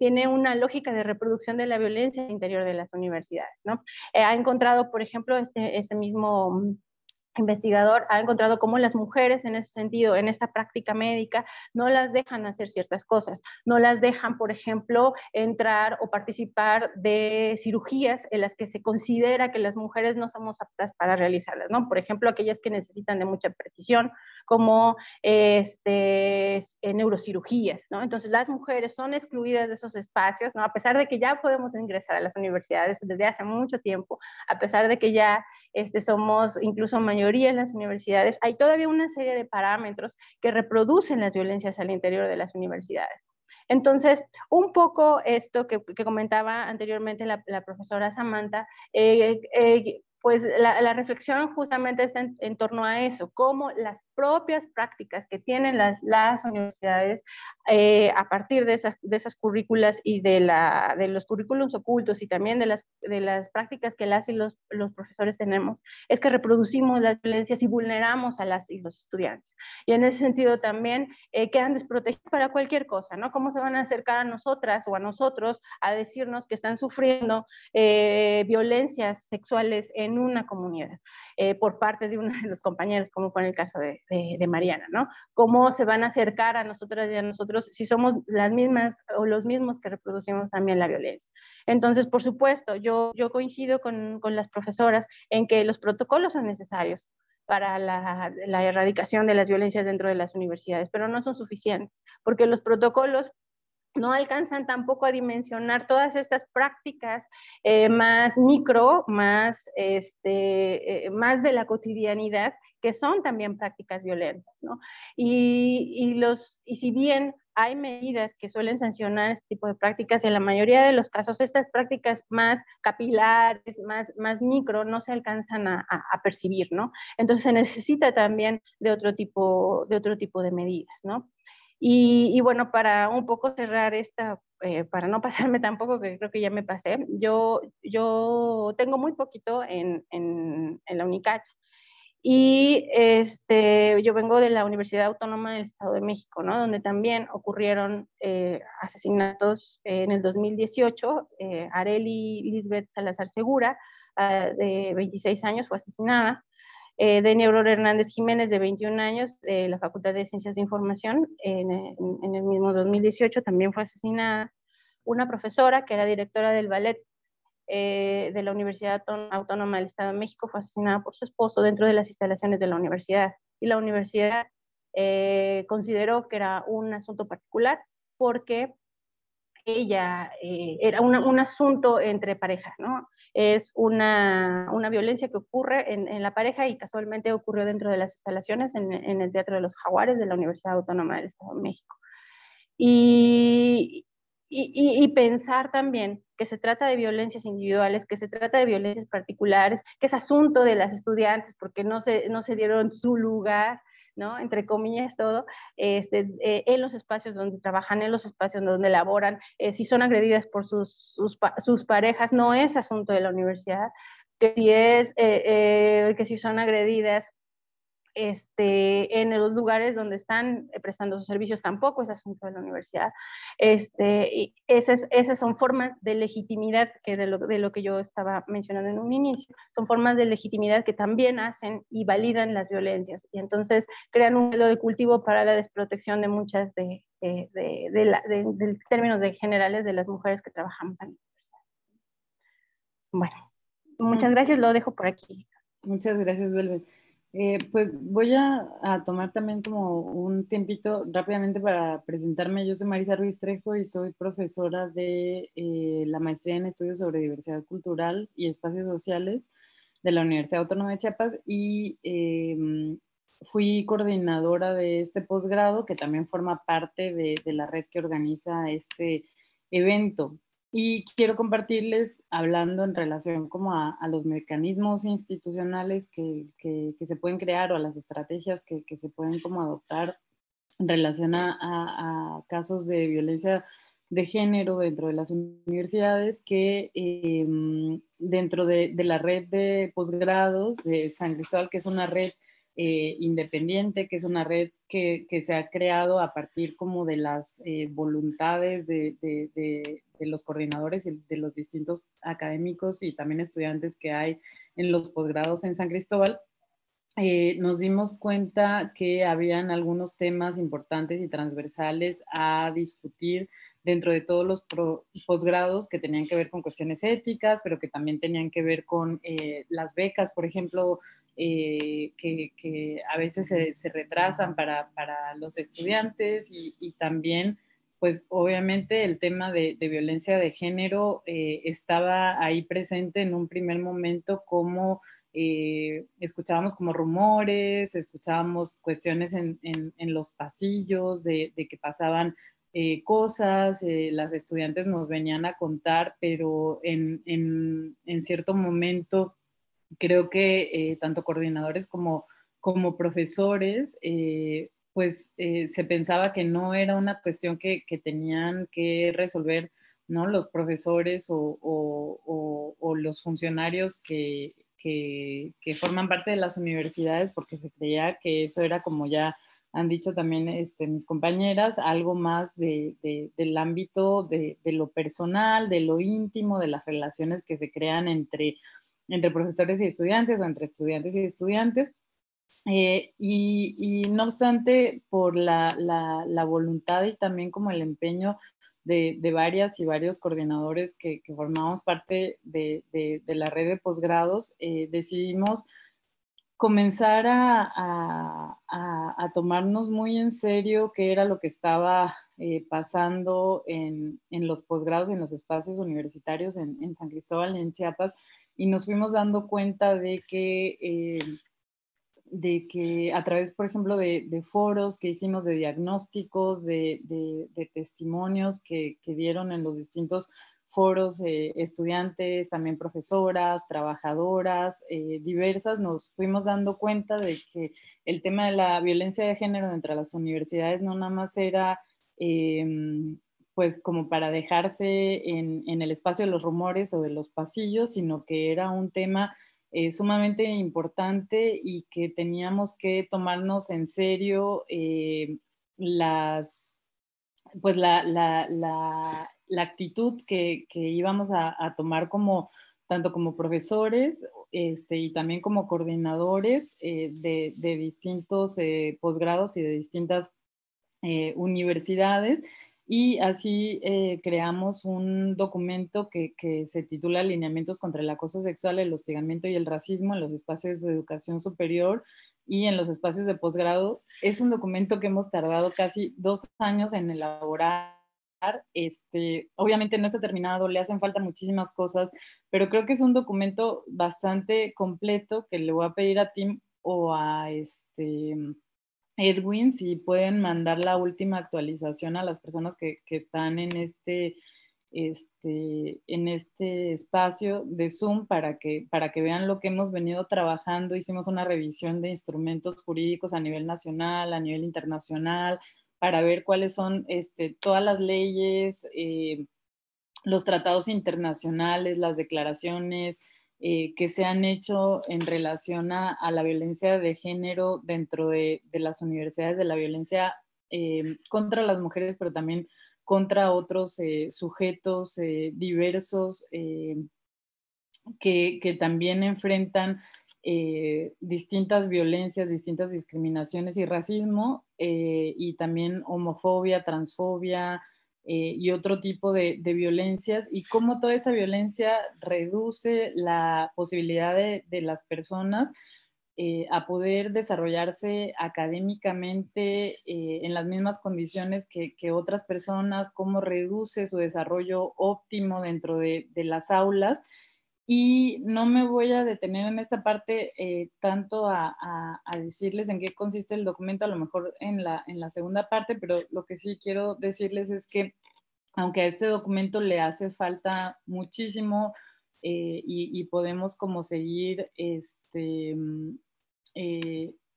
tiene una lógica de reproducción de la violencia al interior de las universidades, ¿no? Ha encontrado, por ejemplo, este mismo investigador ha encontrado cómo las mujeres en ese sentido, en esta práctica médica, no las dejan hacer ciertas cosas, no las dejan, por ejemplo, entrar o participar de cirugías en las que se considera que las mujeres no somos aptas para realizarlas, ¿no? Por ejemplo, aquellas que necesitan de mucha precisión, como neurocirugías, ¿no? Entonces, las mujeres son excluidas de esos espacios, ¿no? A pesar de que ya podemos ingresar a las universidades desde hace mucho tiempo, a pesar de que ya somos incluso mayoría en las universidades, hay todavía una serie de parámetros que reproducen las violencias al interior de las universidades. Entonces, un poco esto que comentaba anteriormente la profesora Samantha, pues la reflexión justamente está en torno a eso, cómo las propias prácticas que tienen las universidades a partir de esas currículas y de los currículums ocultos y también de las prácticas que las y los profesores tenemos, es que reproducimos las violencias y vulneramos a las y los estudiantes. Y en ese sentido también quedan desprotegidos para cualquier cosa, ¿no? ¿Cómo se van a acercar a nosotras o a nosotros a decirnos que están sufriendo violencias sexuales en una comunidad por parte de uno de los compañeros, como fue en el caso de Mariana, ¿no? ¿Cómo se van a acercar a nosotras y a nosotros si somos las mismas o los mismos que reproducimos también la violencia? Entonces, por supuesto, yo coincido con las profesoras en que los protocolos son necesarios para la erradicación de las violencias dentro de las universidades, pero no son suficientes, porque los protocolos no alcanzan tampoco a dimensionar todas estas prácticas más micro, más de la cotidianidad, que son también prácticas violentas, ¿no? Y si bien hay medidas que suelen sancionar este tipo de prácticas, en la mayoría de los casos estas prácticas más capilares, más micro, no se alcanzan a percibir, ¿no? Entonces se necesita también de otro tipo de medidas, ¿no? Y bueno, para un poco cerrar para no pasarme tampoco, que creo que ya me pasé, yo tengo muy poquito en la UNICACH, y yo vengo de la Universidad Autónoma del Estado de México, ¿no? Donde también ocurrieron asesinatos en el 2018. Arely Lisbeth Salazar Segura, de 26 años, fue asesinada. Denia Aurora Hernández Jiménez, de 21 años, de la Facultad de Ciencias de Información, en el mismo 2018 también fue asesinada. una profesora que era directora del ballet de la Universidad Autónoma del Estado de México, fue asesinada por su esposo dentro de las instalaciones de la universidad. Y la universidad consideró que era un asunto particular porque ella era un asunto entre pareja, ¿no? Es una violencia que ocurre en la pareja y casualmente ocurrió dentro de las instalaciones en el Teatro de los Jaguares de la Universidad Autónoma del Estado de México. Y pensar también que se trata de violencias individuales, que se trata de violencias particulares, que es asunto de las estudiantes porque no se dieron su lugar, ¿no? Entre comillas todo, en los espacios donde trabajan, en los espacios donde laboran, si son agredidas por sus parejas, no es asunto de la universidad, que si son agredidas en los lugares donde están prestando sus servicios, tampoco es asunto de la universidad. Y esas son formas de legitimidad que de lo que yo estaba mencionando en un inicio, son formas de legitimidad que también hacen y validan las violencias, y entonces crean un modelo de cultivo para la desprotección de muchas de términos generales de las mujeres que trabajamos en la universidad. Bueno, muchas gracias, lo dejo por aquí. Muchas gracias, Velvet. Pues voy a tomar también como un tiempito rápidamente para presentarme. Yo soy Marisa Ruiz Trejo y soy profesora de la maestría en estudios sobre diversidad cultural y espacios sociales de la Universidad Autónoma de Chiapas, y fui coordinadora de este posgrado que también forma parte de la red que organiza este evento. Y quiero compartirles, hablando en relación como a los mecanismos institucionales que se pueden crear, o a las estrategias que se pueden como adoptar en relación a casos de violencia de género dentro de las universidades, que dentro de la red de posgrados de San Cristóbal, que es una red independiente, que es una red que se ha creado a partir como de las voluntades de los coordinadores y de los distintos académicos y también estudiantes que hay en los posgrados en San Cristóbal. Nos dimos cuenta que habían algunos temas importantes y transversales a discutir dentro de todos los posgrados, que tenían que ver con cuestiones éticas, pero que también tenían que ver con las becas, por ejemplo, que a veces se retrasan para los estudiantes, y también, pues obviamente el tema de violencia de género estaba ahí presente en un primer momento, como escuchábamos como rumores, escuchábamos cuestiones en los pasillos de que pasaban cosas, las estudiantes nos venían a contar, pero en cierto momento creo que tanto coordinadores como profesores, pues se pensaba que no era una cuestión que tenían que resolver, ¿no?, los profesores o los funcionarios que forman parte de las universidades, porque se creía que eso era, como ya han dicho también mis compañeras, algo más del ámbito de lo personal, de lo íntimo, de las relaciones que se crean entre profesores y estudiantes, o entre estudiantes y estudiantes. Y no obstante, por la voluntad y también como el empeño de varias y varios coordinadores que formamos parte de la red de posgrados, decidimos comenzar a tomarnos muy en serio qué era lo que estaba pasando en los posgrados y en los espacios universitarios en San Cristóbal y en Chiapas, y nos fuimos dando cuenta de que a través, por ejemplo, de foros que hicimos, de diagnósticos, de testimonios que dieron en los distintos foros estudiantes, también profesoras, trabajadoras, diversas, nos fuimos dando cuenta de que el tema de la violencia de género entre las universidades no nada más era pues como para dejarse en el espacio de los rumores o de los pasillos, sino que era un tema sumamente importante, y que teníamos que tomarnos en serio pues la actitud que íbamos a tomar tanto como profesores y también como coordinadores de distintos posgrados y de distintas universidades, y así creamos un documento que se titula Lineamientos contra el acoso sexual, el hostigamiento y el racismo en los espacios de educación superior y en los espacios de posgrado. Es un documento que hemos tardado casi 2 años en elaborar. Obviamente no está terminado, le hacen falta muchísimas cosas, pero creo que es un documento bastante completo que le voy a pedir a Tim o a Edwin si pueden mandar la última actualización a las personas que están en en este espacio de Zoom para que vean lo que hemos venido trabajando. Hicimos una revisión de instrumentos jurídicos a nivel nacional, a nivel internacional, para ver cuáles son todas las leyes, los tratados internacionales, las declaraciones que se han hecho en relación a la violencia de género dentro de las universidades, de la violencia contra las mujeres, pero también contra otros sujetos diversos que también enfrentan distintas violencias, distintas discriminaciones y racismo, y también homofobia, transfobia y otro tipo de violencias, y cómo toda esa violencia reduce la posibilidad de las personas a poder desarrollarse académicamente en las mismas condiciones que otras personas, cómo reduce su desarrollo óptimo dentro de las aulas. Y no me voy a detener en esta parte tanto a decirles en qué consiste el documento, a lo mejor en la segunda parte, pero lo que sí quiero decirles es que aunque a este documento le hace falta muchísimo y podemos como seguir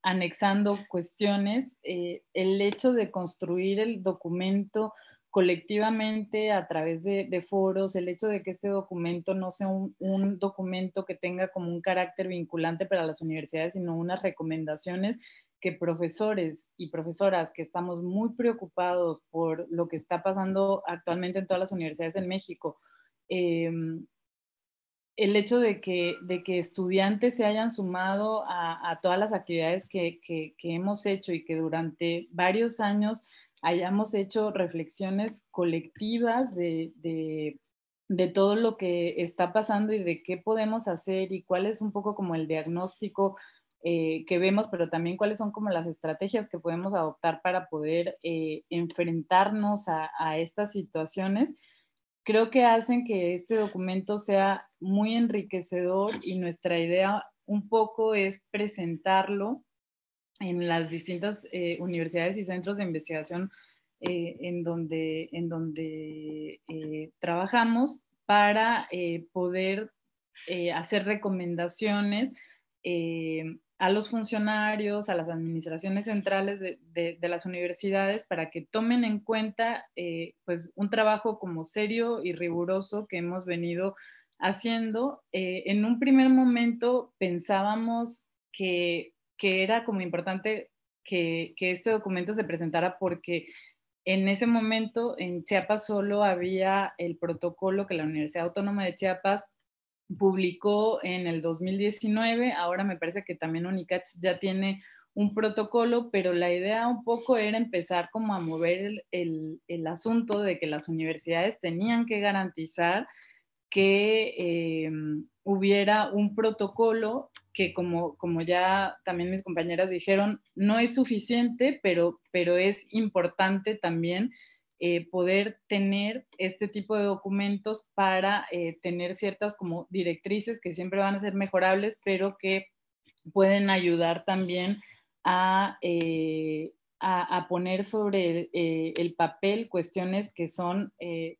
anexando cuestiones, el hecho de construir el documento colectivamente a través de foros, el hecho de que este documento no sea un documento que tenga como un carácter vinculante para las universidades, sino unas recomendaciones que profesores y profesoras que estamos muy preocupados por lo que está pasando actualmente en todas las universidades en México, el hecho de que estudiantes se hayan sumado a todas las actividades que hemos hecho y que durante varios años hayamos hecho reflexiones colectivas de todo lo que está pasando y de qué podemos hacer y cuál es un poco como el diagnóstico que vemos, pero también cuáles son como las estrategias que podemos adoptar para poder enfrentarnos a estas situaciones. Creo que hacen que este documento sea muy enriquecedor y nuestra idea un poco es presentarlo en las distintas universidades y centros de investigación en donde trabajamos para poder hacer recomendaciones a los funcionarios, a las administraciones centrales de las universidades para que tomen en cuenta pues un trabajo como serio y riguroso que hemos venido haciendo. En un primer momento pensábamos que era como importante que este documento se presentara porque en ese momento en Chiapas solo había el protocolo que la Universidad Autónoma de Chiapas publicó en el 2019, ahora me parece que también UNICACH ya tiene un protocolo, pero la idea un poco era empezar como a mover el asunto de que las universidades tenían que garantizar que hubiera un protocolo que como ya también mis compañeras dijeron, no es suficiente, pero es importante también poder tener este tipo de documentos para tener ciertas como directrices que siempre van a ser mejorables, pero que pueden ayudar también a, a poner sobre el papel cuestiones que son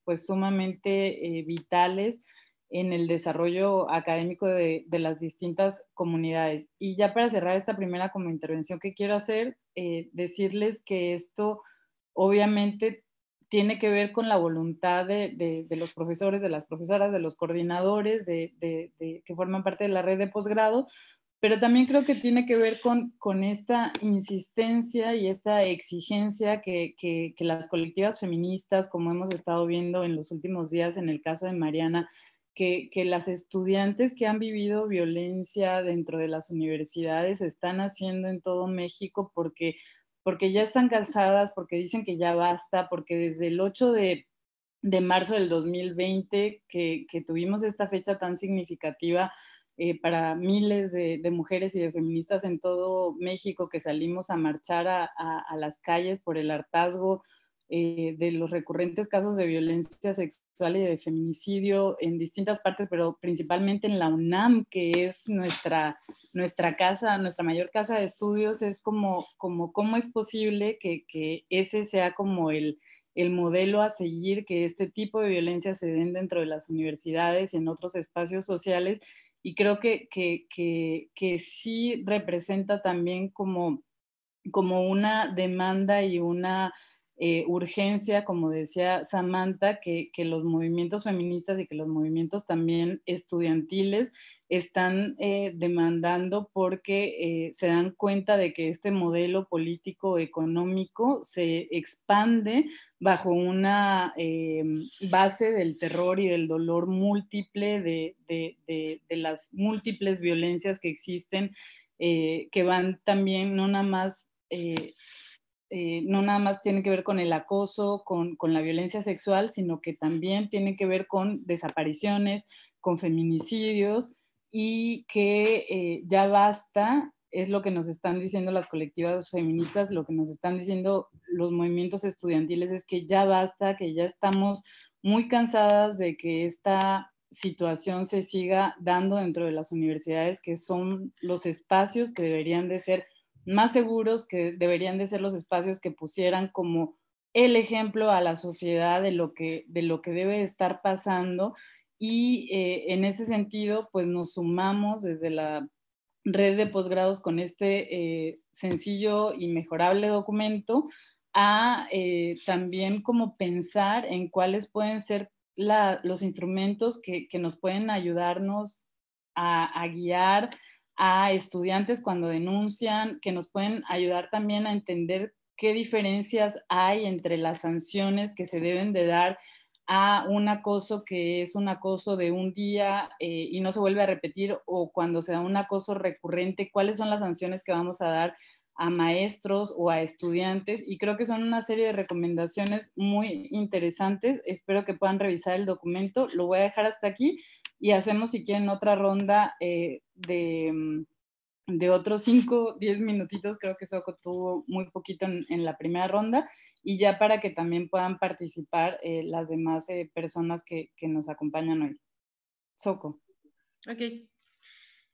pues sumamente vitales en el desarrollo académico de las distintas comunidades. Y ya para cerrar esta primera como intervención que quiero hacer, decirles que esto obviamente tiene que ver con la voluntad de los profesores, de las profesoras, de los coordinadores que forman parte de la red de posgrado, pero también creo que tiene que ver con esta insistencia y esta exigencia que las colectivas feministas, como hemos estado viendo en los últimos días en el caso de Mariana, que las estudiantes que han vivido violencia dentro de las universidades están haciendo en todo México, porque porque ya están cansadas, porque dicen que ya basta, porque desde el 8 de marzo del 2020, que tuvimos esta fecha tan significativa para miles de mujeres y de feministas en todo México, que salimos a marchar a las calles por el hartazgo de los recurrentes casos de violencia sexual y de feminicidio en distintas partes, pero principalmente en la UNAM, que es nuestra casa, nuestra mayor casa de estudios. Es como cómo es posible que ese sea como el modelo a seguir, que este tipo de violencia se den dentro de las universidades y en otros espacios sociales. Y creo que sí representa también como una demanda y una urgencia, como decía Samantha, que los movimientos feministas y que los movimientos también estudiantiles están demandando, porque se dan cuenta de que este modelo político económico se expande bajo una base del terror y del dolor múltiple de las múltiples violencias que existen, que van también no nada más tiene que ver con el acoso, con la violencia sexual, sino que también tiene que ver con desapariciones, con feminicidios, y que ya basta, es lo que nos están diciendo las colectivas feministas, lo que nos están diciendo los movimientos estudiantiles, es que ya basta, que ya estamos muy cansadas de que esta situación se siga dando dentro de las universidades, que son los espacios que deberían de ser más seguros, que deberían de ser los espacios que pusieran como el ejemplo a la sociedad de lo que debe estar pasando. Y en ese sentido, pues nos sumamos desde la red de posgrados con este sencillo y mejorable documento a también como pensar en cuáles pueden ser los instrumentos que nos pueden ayudarnos a guiar a estudiantes cuando denuncian, que nos pueden ayudar también a entender qué diferencias hay entre las sanciones que se deben de dar a un acoso que es un acoso de un día y no se vuelve a repetir, o cuando se da un acoso recurrente, cuáles son las sanciones que vamos a dar a maestros o a estudiantes. Y creo que son una serie de recomendaciones muy interesantes. Espero que puedan revisar el documento. Lo voy a dejar hasta aquí y hacemos, si quieren, otra ronda de otros 5, 10 minutitos. Creo que Soco tuvo muy poquito en la primera ronda, y ya para que también puedan participar las demás personas que nos acompañan hoy. Soco. Ok,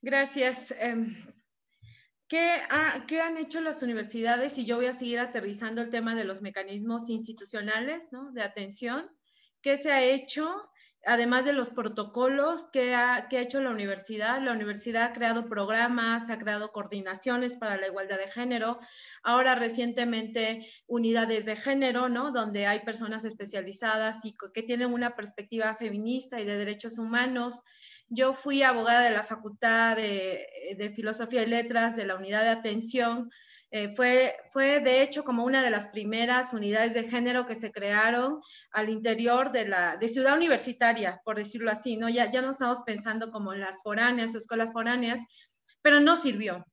gracias. ¿Qué han hecho las universidades? Y yo voy a seguir aterrizando el tema de los mecanismos institucionales, ¿no?, de atención. ¿Qué se ha hecho? Además de los protocolos, ¿qué ha hecho la universidad? La universidad ha creado programas, ha creado coordinaciones para la igualdad de género. Ahora recientemente unidades de género, ¿no?, donde hay personas especializadas y que tienen una perspectiva feminista y de derechos humanos. Yo fui abogada de la Facultad de Filosofía y Letras de la Unidad de Atención. Fue de hecho como una de las primeras unidades de género que se crearon al interior de Ciudad Universitaria, por decirlo así, ¿no? Ya no estamos pensando como en las foráneas o escuelas foráneas, pero no sirvió.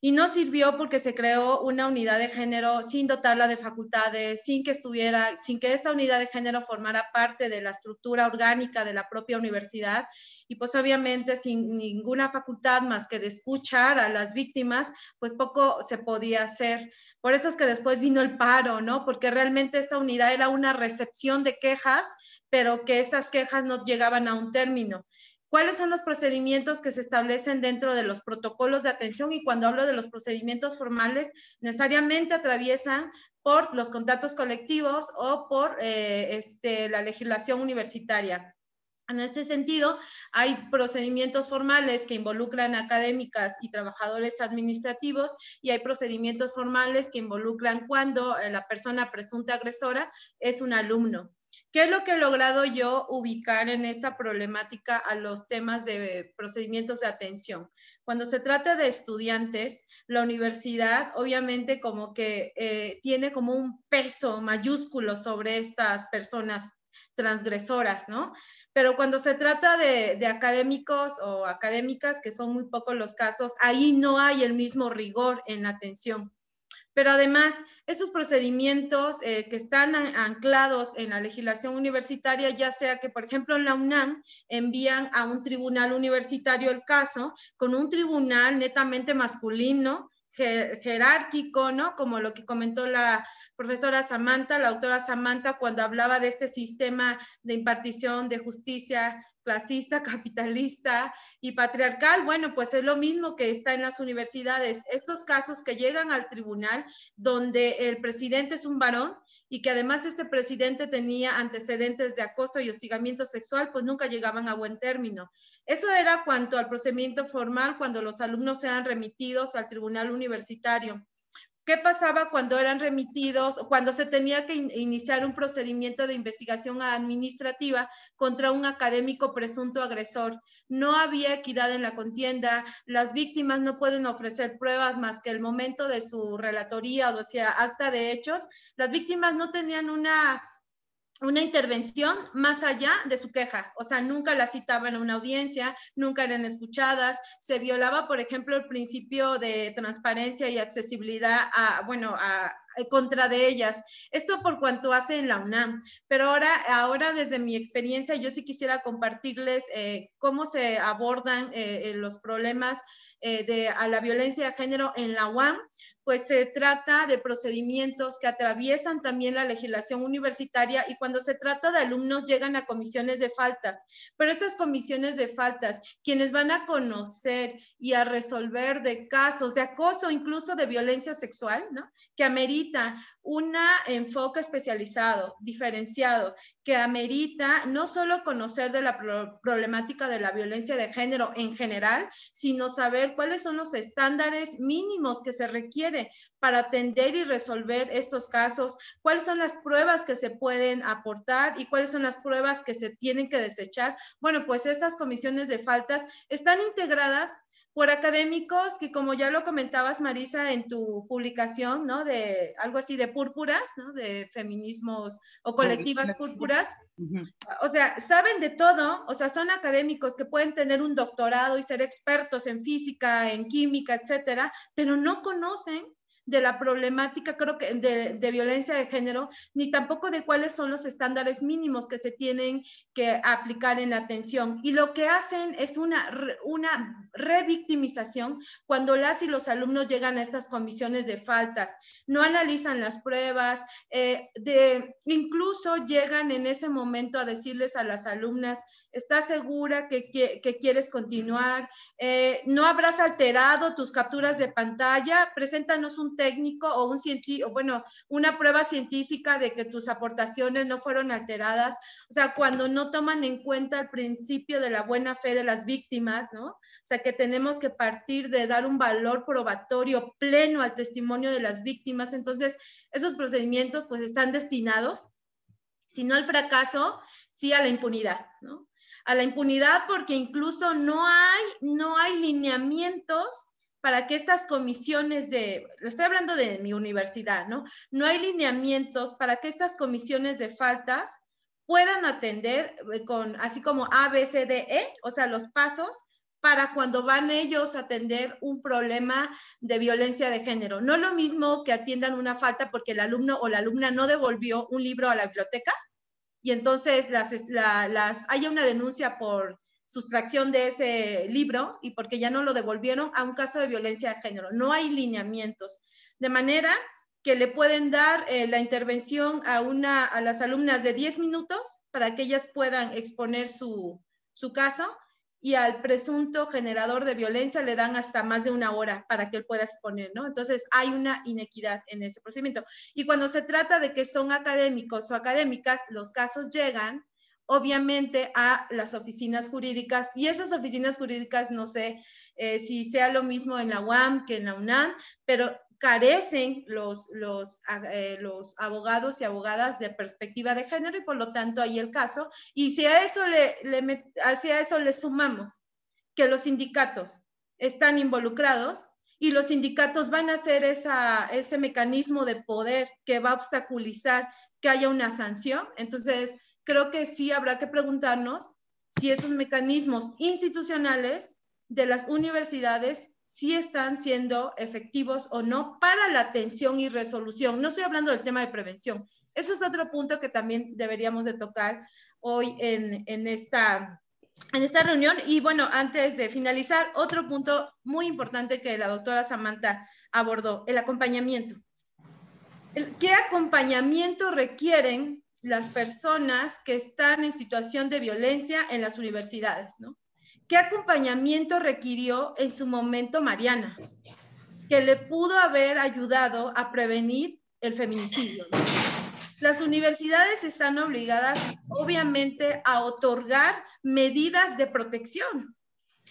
Y no sirvió porque se creó una unidad de género sin dotarla de facultades, sin que esta unidad de género formara parte de la estructura orgánica de la propia universidad, y pues obviamente sin ninguna facultad más que de escuchar a las víctimas, pues poco se podía hacer. Por eso es que después vino el paro, ¿no? Porque realmente esta unidad era una recepción de quejas, pero que esas quejas no llegaban a un término. ¿Cuáles son los procedimientos que se establecen dentro de los protocolos de atención? Y cuando hablo de los procedimientos formales, necesariamente atraviesan por los contratos colectivos o por la legislación universitaria. En este sentido, hay procedimientos formales que involucran académicas y trabajadores administrativos, y hay procedimientos formales que involucran cuando la persona presunta agresora es un alumno. ¿Qué es lo que he logrado yo ubicar en esta problemática a los temas de procedimientos de atención? Cuando se trata de estudiantes, la universidad obviamente como que tiene como un peso mayúsculo sobre estas personas transgresoras, ¿no? Pero cuando se trata de académicos o académicas, que son muy pocos los casos, ahí no hay el mismo rigor en la atención. Pero además, estos procedimientos que están anclados en la legislación universitaria, ya sea que, por ejemplo, en la UNAM envían a un tribunal universitario el caso, con un tribunal netamente masculino, jerárquico, ¿no? Como lo que comentó la profesora Samantha, la autora Samantha, cuando hablaba de este sistema de impartición de justicia clasista, capitalista y patriarcal. Bueno, pues es lo mismo que está en las universidades. Estos casos que llegan al tribunal donde el presidente es un varón y que además este presidente tenía antecedentes de acoso y hostigamiento sexual, pues nunca llegaban a buen término. Eso era cuanto al procedimiento formal cuando los alumnos eran remitidos al tribunal universitario. ¿Qué pasaba cuando eran remitidos o cuando se tenía que iniciar un procedimiento de investigación administrativa contra un académico presunto agresor? No había equidad en la contienda, las víctimas no pueden ofrecer pruebas más que el momento de su relatoría, o sea, acta de hechos. Las víctimas no tenían una intervención más allá de su queja, o sea, nunca la citaban a una audiencia, nunca eran escuchadas, se violaba, por ejemplo, el principio de transparencia y accesibilidad contra de ellas. Esto por cuanto hace en la UNAM, pero ahora desde mi experiencia yo sí quisiera compartirles cómo se abordan los problemas a la violencia de género en la UAM. Pues se trata de procedimientos que atraviesan también la legislación universitaria y cuando se trata de alumnos llegan a comisiones de faltas, pero estas comisiones de faltas, quienes van a conocer y a resolver de casos de acoso, incluso de violencia sexual, ¿no? Que amerita un enfoque especializado, diferenciado, que amerita no solo conocer de la problemática de la violencia de género en general, sino saber cuáles son los estándares mínimos que se requiere para atender y resolver estos casos, cuáles son las pruebas que se pueden aportar y cuáles son las pruebas que se tienen que desechar. Bueno, pues estas comisiones de faltas están integradas por académicos que, como ya lo comentabas, Marisa, en tu publicación, ¿no? De algo así de púrpuras, ¿no? De feminismos o colectivas púrpuras. O sea, saben de todo, o sea, son académicos que pueden tener un doctorado y ser expertos en física, en química, etcétera, pero no conocen de la problemática, creo que de violencia de género, ni tampoco de cuáles son los estándares mínimos que se tienen que aplicar en la atención. Y lo que hacen es una revictimización cuando las y los alumnos llegan a estas comisiones de faltas. No analizan las pruebas, incluso llegan en ese momento a decirles a las alumnas, ¿estás segura que quieres continuar? ¿No habrás alterado tus capturas de pantalla? Preséntanos un técnico o un científico, bueno, una prueba científica de que tus aportaciones no fueron alteradas. O sea, cuando no toman en cuenta el principio de la buena fe de las víctimas, ¿no? O sea, que tenemos que partir de dar un valor probatorio pleno al testimonio de las víctimas. Entonces, esos procedimientos pues están destinados, si no al fracaso, sí a la impunidad, ¿no? A la impunidad porque incluso no hay lineamientos para que estas comisiones estoy hablando de mi universidad, ¿no? No hay lineamientos para que estas comisiones de faltas puedan atender así como A, B, C, D, E, o sea, los pasos para cuando van ellos a atender un problema de violencia de género. No es lo mismo que atiendan una falta porque el alumno o la alumna no devolvió un libro a la biblioteca, y entonces haya una denuncia por sustracción de ese libro y porque ya no lo devolvieron a un caso de violencia de género. No hay lineamientos. De manera que le pueden dar la intervención a las alumnas de 10 minutos para que ellas puedan exponer su caso, y al presunto generador de violencia le dan hasta más de 1 hora para que él pueda exponer, ¿no? Entonces hay una inequidad en ese procedimiento. Y cuando se trata de que son académicos o académicas, los casos llegan obviamente a las oficinas jurídicas, y esas oficinas jurídicas no sé si sea lo mismo en la UAM que en la UNAM, pero carecen los abogados y abogadas de perspectiva de género, y por lo tanto ahí el caso. Y si a eso le sumamos que los sindicatos están involucrados y los sindicatos van a hacer ese mecanismo de poder que va a obstaculizar que haya una sanción, entonces creo que sí habrá que preguntarnos si esos mecanismos institucionales de las universidades si están siendo efectivos o no para la atención y resolución. No estoy hablando del tema de prevención. Eso es otro punto que también deberíamos de tocar hoy en esta reunión. Y bueno, antes de finalizar, otro punto muy importante que la doctora Samantha abordó, el acompañamiento. ¿Qué acompañamiento requieren las personas que están en situación de violencia en las universidades, ¿no? ¿Qué acompañamiento requirió en su momento Mariana, que le pudo haber ayudado a prevenir el feminicidio, ¿no? Las universidades están obligadas, obviamente, a otorgar medidas de protección.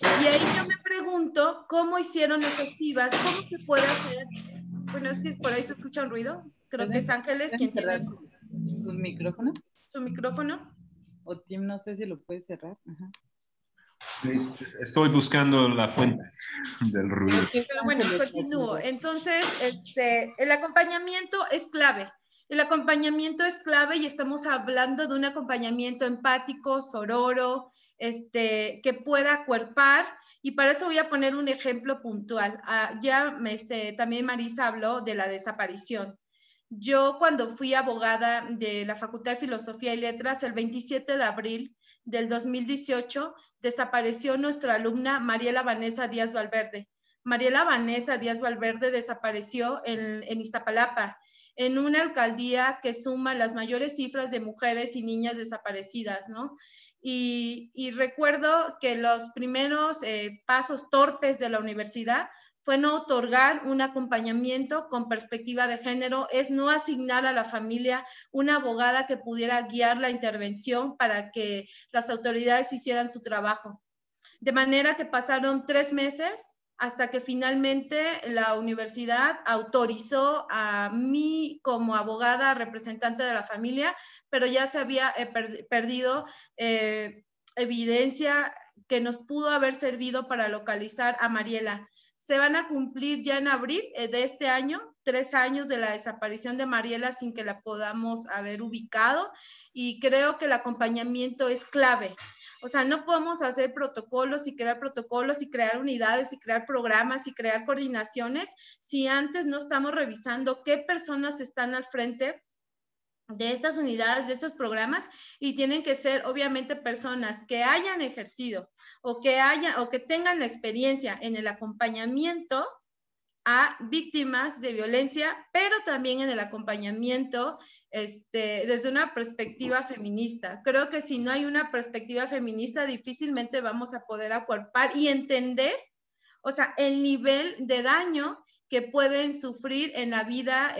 Y ahí yo me pregunto cómo hicieron efectivas, cómo se puede hacer. Bueno, es que por ahí se escucha un ruido. Creo que es Ángeles quien tiene su micrófono. ¿Su micrófono? O Tim, no sé si lo puedes cerrar. Ajá. Estoy buscando la fuente del ruido. Pero bueno, continúo. Entonces, el acompañamiento es clave. El acompañamiento es clave y estamos hablando de un acompañamiento empático, sororo, que pueda acuerpar. Y para eso voy a poner un ejemplo puntual. También Marisa habló de la desaparición. Yo cuando fui abogada de la Facultad de Filosofía y Letras, el 27 de abril del 2018, desapareció nuestra alumna Mariela Vanessa Díaz Valverde. Mariela Vanessa Díaz Valverde desapareció en Iztapalapa, en una alcaldía que suma las mayores cifras de mujeres y niñas desaparecidas, ¿no? Y recuerdo que los primeros pasos torpes de la universidad fue no otorgar un acompañamiento con perspectiva de género, es no asignar a la familia una abogada que pudiera guiar la intervención para que las autoridades hicieran su trabajo. De manera que pasaron 3 meses hasta que finalmente la universidad autorizó a mí como abogada representante de la familia, pero ya se había perdido evidencia que nos pudo haber servido para localizar a Mariela. Se van a cumplir ya en abril de este año 3 años de la desaparición de Mariela sin que la podamos haber ubicado, y creo que el acompañamiento es clave. O sea, no podemos hacer protocolos y crear unidades y crear programas y crear coordinaciones si antes no estamos revisando qué personas están al frente de estas unidades, de estos programas, y tienen que ser obviamente personas que hayan ejercido o que tengan la experiencia en el acompañamiento a víctimas de violencia, pero también en el acompañamiento desde una perspectiva feminista. Creo que si no hay una perspectiva feminista, difícilmente vamos a poder acuerpar y entender, o sea, el nivel de daño que pueden sufrir en la vida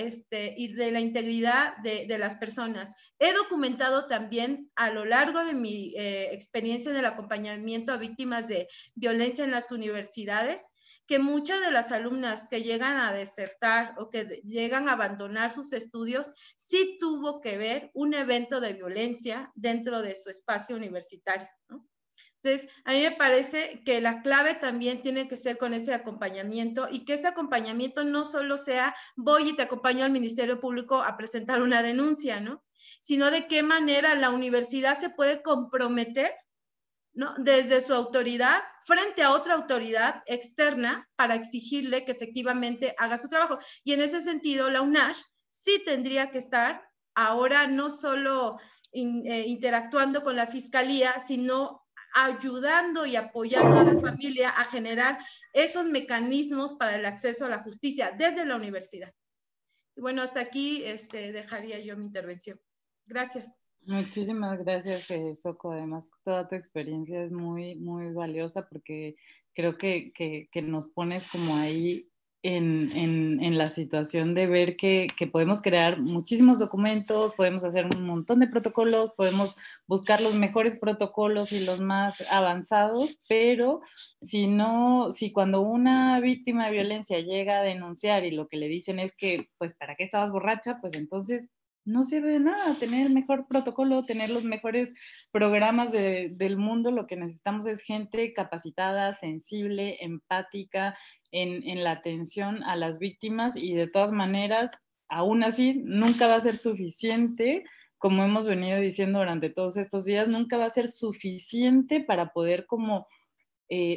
y de la integridad de las personas. He documentado también a lo largo de mi experiencia en el acompañamiento a víctimas de violencia en las universidades, que muchas de las alumnas que llegan a desertar o que llegan a abandonar sus estudios, sí tuvo que ver un evento de violencia dentro de su espacio universitario, ¿no? Entonces, a mí me parece que la clave también tiene que ser con ese acompañamiento, y que ese acompañamiento no solo sea voy y te acompaño al Ministerio Público a presentar una denuncia, ¿no? Sino de qué manera la universidad se puede comprometer, ¿no?, desde su autoridad frente a otra autoridad externa para exigirle que efectivamente haga su trabajo. Y en ese sentido, la UNACH sí tendría que estar ahora no solo interactuando con la Fiscalía, sino ayudando y apoyando a la familia a generar esos mecanismos para el acceso a la justicia desde la universidad. Y bueno, hasta aquí dejaría yo mi intervención. Gracias. Muchísimas gracias, Soco. Además, toda tu experiencia es muy, muy valiosa, porque creo que nos pones como ahí en la situación de ver que podemos crear muchísimos documentos, podemos hacer un montón de protocolos, podemos buscar los mejores protocolos y los más avanzados, pero si cuando una víctima de violencia llega a denunciar y lo que le dicen es que, pues, ¿para qué estabas borracha? Pues entonces no sirve de nada tener el mejor protocolo, tener los mejores programas del mundo. Lo que necesitamos es gente capacitada, sensible, empática en la atención a las víctimas, y de todas maneras, aún así, nunca va a ser suficiente, como hemos venido diciendo durante todos estos días, nunca va a ser suficiente para poder como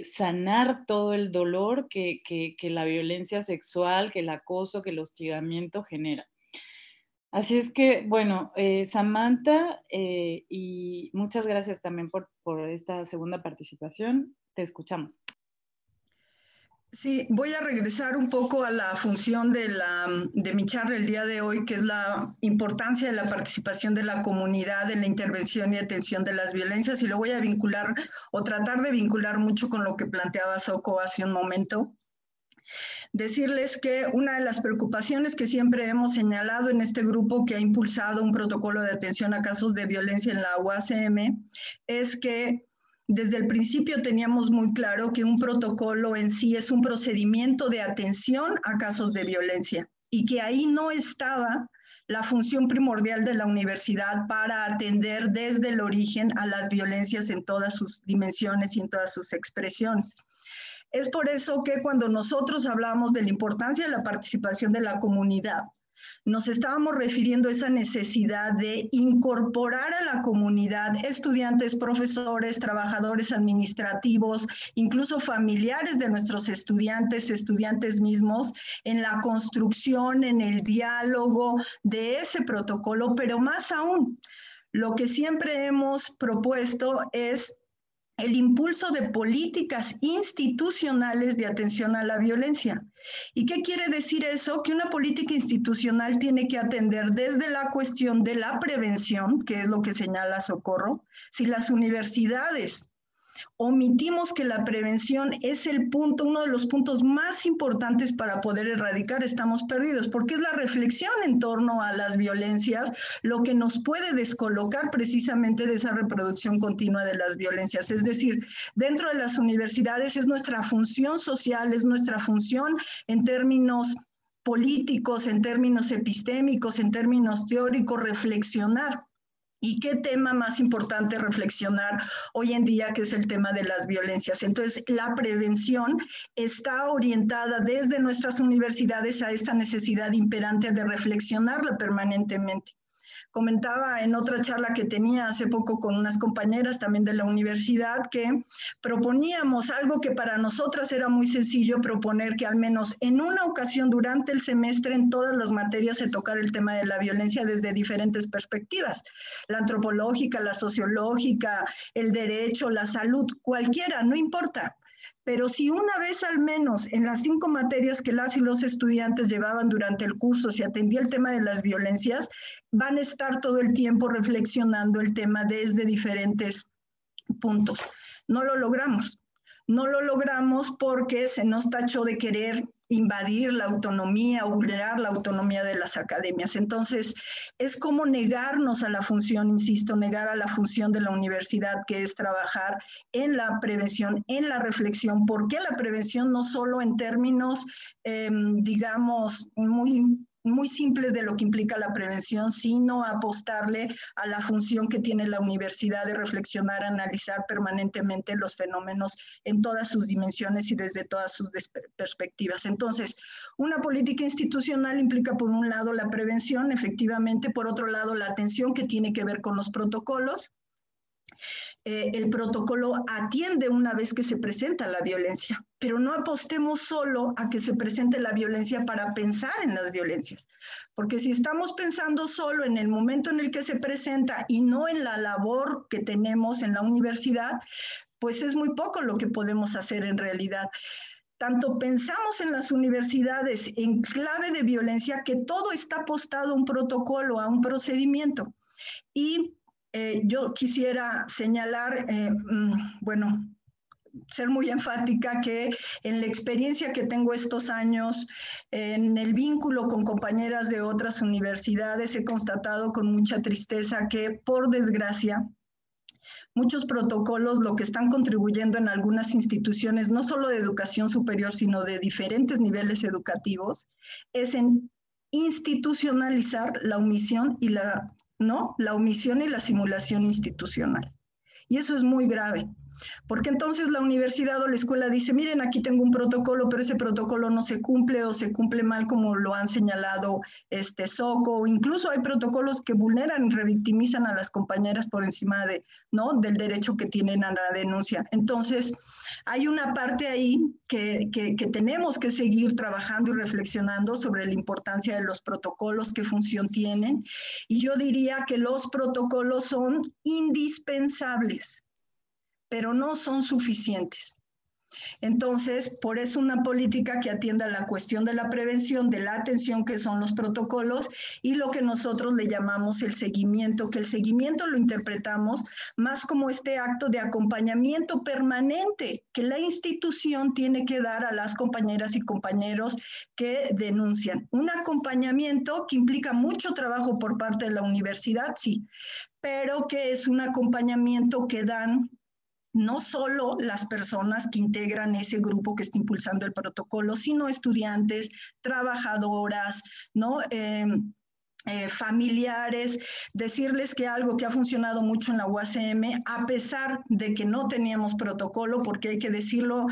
sanar todo el dolor que la violencia sexual, que el acoso, que el hostigamiento genera. Así es que, bueno, Samantha, y muchas gracias también por esta segunda participación. Te escuchamos. Sí, voy a regresar un poco a la función de mi charla el día de hoy, que es la importancia de la participación de la comunidad en la intervención y atención de las violencias, y lo voy a vincular o tratar de vincular mucho con lo que planteaba Soko hace un momento. Decirles que una de las preocupaciones que siempre hemos señalado en este grupo que ha impulsado un protocolo de atención a casos de violencia en la UACM es que desde el principio teníamos muy claro que un protocolo en sí es un procedimiento de atención a casos de violencia y que ahí no estaba la función primordial de la universidad para atender desde el origen a las violencias en todas sus dimensiones y en todas sus expresiones. Es por eso que cuando nosotros hablamos de la importancia de la participación de la comunidad, nos estábamos refiriendo a esa necesidad de incorporar a la comunidad, estudiantes, profesores, trabajadores administrativos, incluso familiares de nuestros estudiantes mismos, en la construcción, en el diálogo de ese protocolo, pero más aún, lo que siempre hemos propuesto es el impulso de políticas institucionales de atención a la violencia. ¿Y qué quiere decir eso? Que una política institucional tiene que atender desde la cuestión de la prevención, que es lo que señala Socorro. Si las universidades omitimos que la prevención es el punto, uno de los puntos más importantes para poder erradicar, estamos perdidos, porque es la reflexión en torno a las violencias lo que nos puede descolocar precisamente de esa reproducción continua de las violencias. Es decir, dentro de las universidades es nuestra función social, es nuestra función en términos políticos, en términos epistémicos, en términos teóricos, reflexionar. ¿Y qué tema más importante reflexionar hoy en día, que es el tema de las violencias? Entonces, la prevención está orientada desde nuestras universidades a esta necesidad imperante de reflexionarla permanentemente. Comentaba en otra charla que tenía hace poco con unas compañeras también de la universidad que proponíamos algo que para nosotras era muy sencillo proponer, que al menos en una ocasión durante el semestre en todas las materias se tocara el tema de la violencia desde diferentes perspectivas, la antropológica, la sociológica, el derecho, la salud, cualquiera, no importa. Pero si una vez al menos en las 5 materias que las y los estudiantes llevaban durante el curso se atendía el tema de las violencias, van a estar todo el tiempo reflexionando el tema desde diferentes puntos. No lo logramos. No lo logramos porque se nos tachó de querer invadir la autonomía o vulnerar la autonomía de las academias. Entonces, es como negarnos a la función, insisto, negar a la función de la universidad, que es trabajar en la prevención, en la reflexión. ¿Por qué la prevención? No solo en términos, digamos, muy simples de lo que implica la prevención, sino apostarle a la función que tiene la universidad de reflexionar, analizar permanentemente los fenómenos en todas sus dimensiones y desde todas sus perspectivas. Entonces, una política institucional implica, por un lado, la prevención, efectivamente, por otro lado, la atención, que tiene que ver con los protocolos. El protocolo atiende una vez que se presenta la violencia, pero no apostemos solo a que se presente la violencia para pensar en las violencias, porque si estamos pensando solo en el momento en el que se presenta y no en la labor que tenemos en la universidad, pues es muy poco lo que podemos hacer en realidad. Tanto pensamos en las universidades en clave de violencia que todo está apostado a un protocolo, a un procedimiento. Y yo quisiera señalar, bueno, ser muy enfática que en la experiencia que tengo estos años, en el vínculo con compañeras de otras universidades, he constatado con mucha tristeza que, por desgracia, muchos protocolos lo que están contribuyendo en algunas instituciones, no solo de educación superior, sino de diferentes niveles educativos, es en institucionalizar la omisión y la omisión y la simulación institucional. Y eso es muy grave. Porque entonces la universidad o la escuela dice, miren, aquí tengo un protocolo, pero ese protocolo no se cumple o se cumple mal como lo han señalado Soco, o incluso hay protocolos que vulneran y revictimizan a las compañeras por encima de, ¿no?, del derecho que tienen a la denuncia. Entonces, hay una parte ahí que tenemos que seguir trabajando y reflexionando sobre la importancia de los protocolos, qué función tienen. Y yo diría que los protocolos son indispensables, pero no son suficientes. Entonces, por eso una política que atienda la cuestión de la prevención, de la atención, que son los protocolos, y lo que nosotros le llamamos el seguimiento, que el seguimiento lo interpretamos más como este acto de acompañamiento permanente que la institución tiene que dar a las compañeras y compañeros que denuncian. Un acompañamiento que implica mucho trabajo por parte de la universidad, sí, pero que es un acompañamiento que dan no solo las personas que integran ese grupo que está impulsando el protocolo, sino estudiantes, trabajadoras, ¿no? Familiares, decirles que algo que ha funcionado mucho en la UACM, a pesar de que no teníamos protocolo, porque hay que decirlo,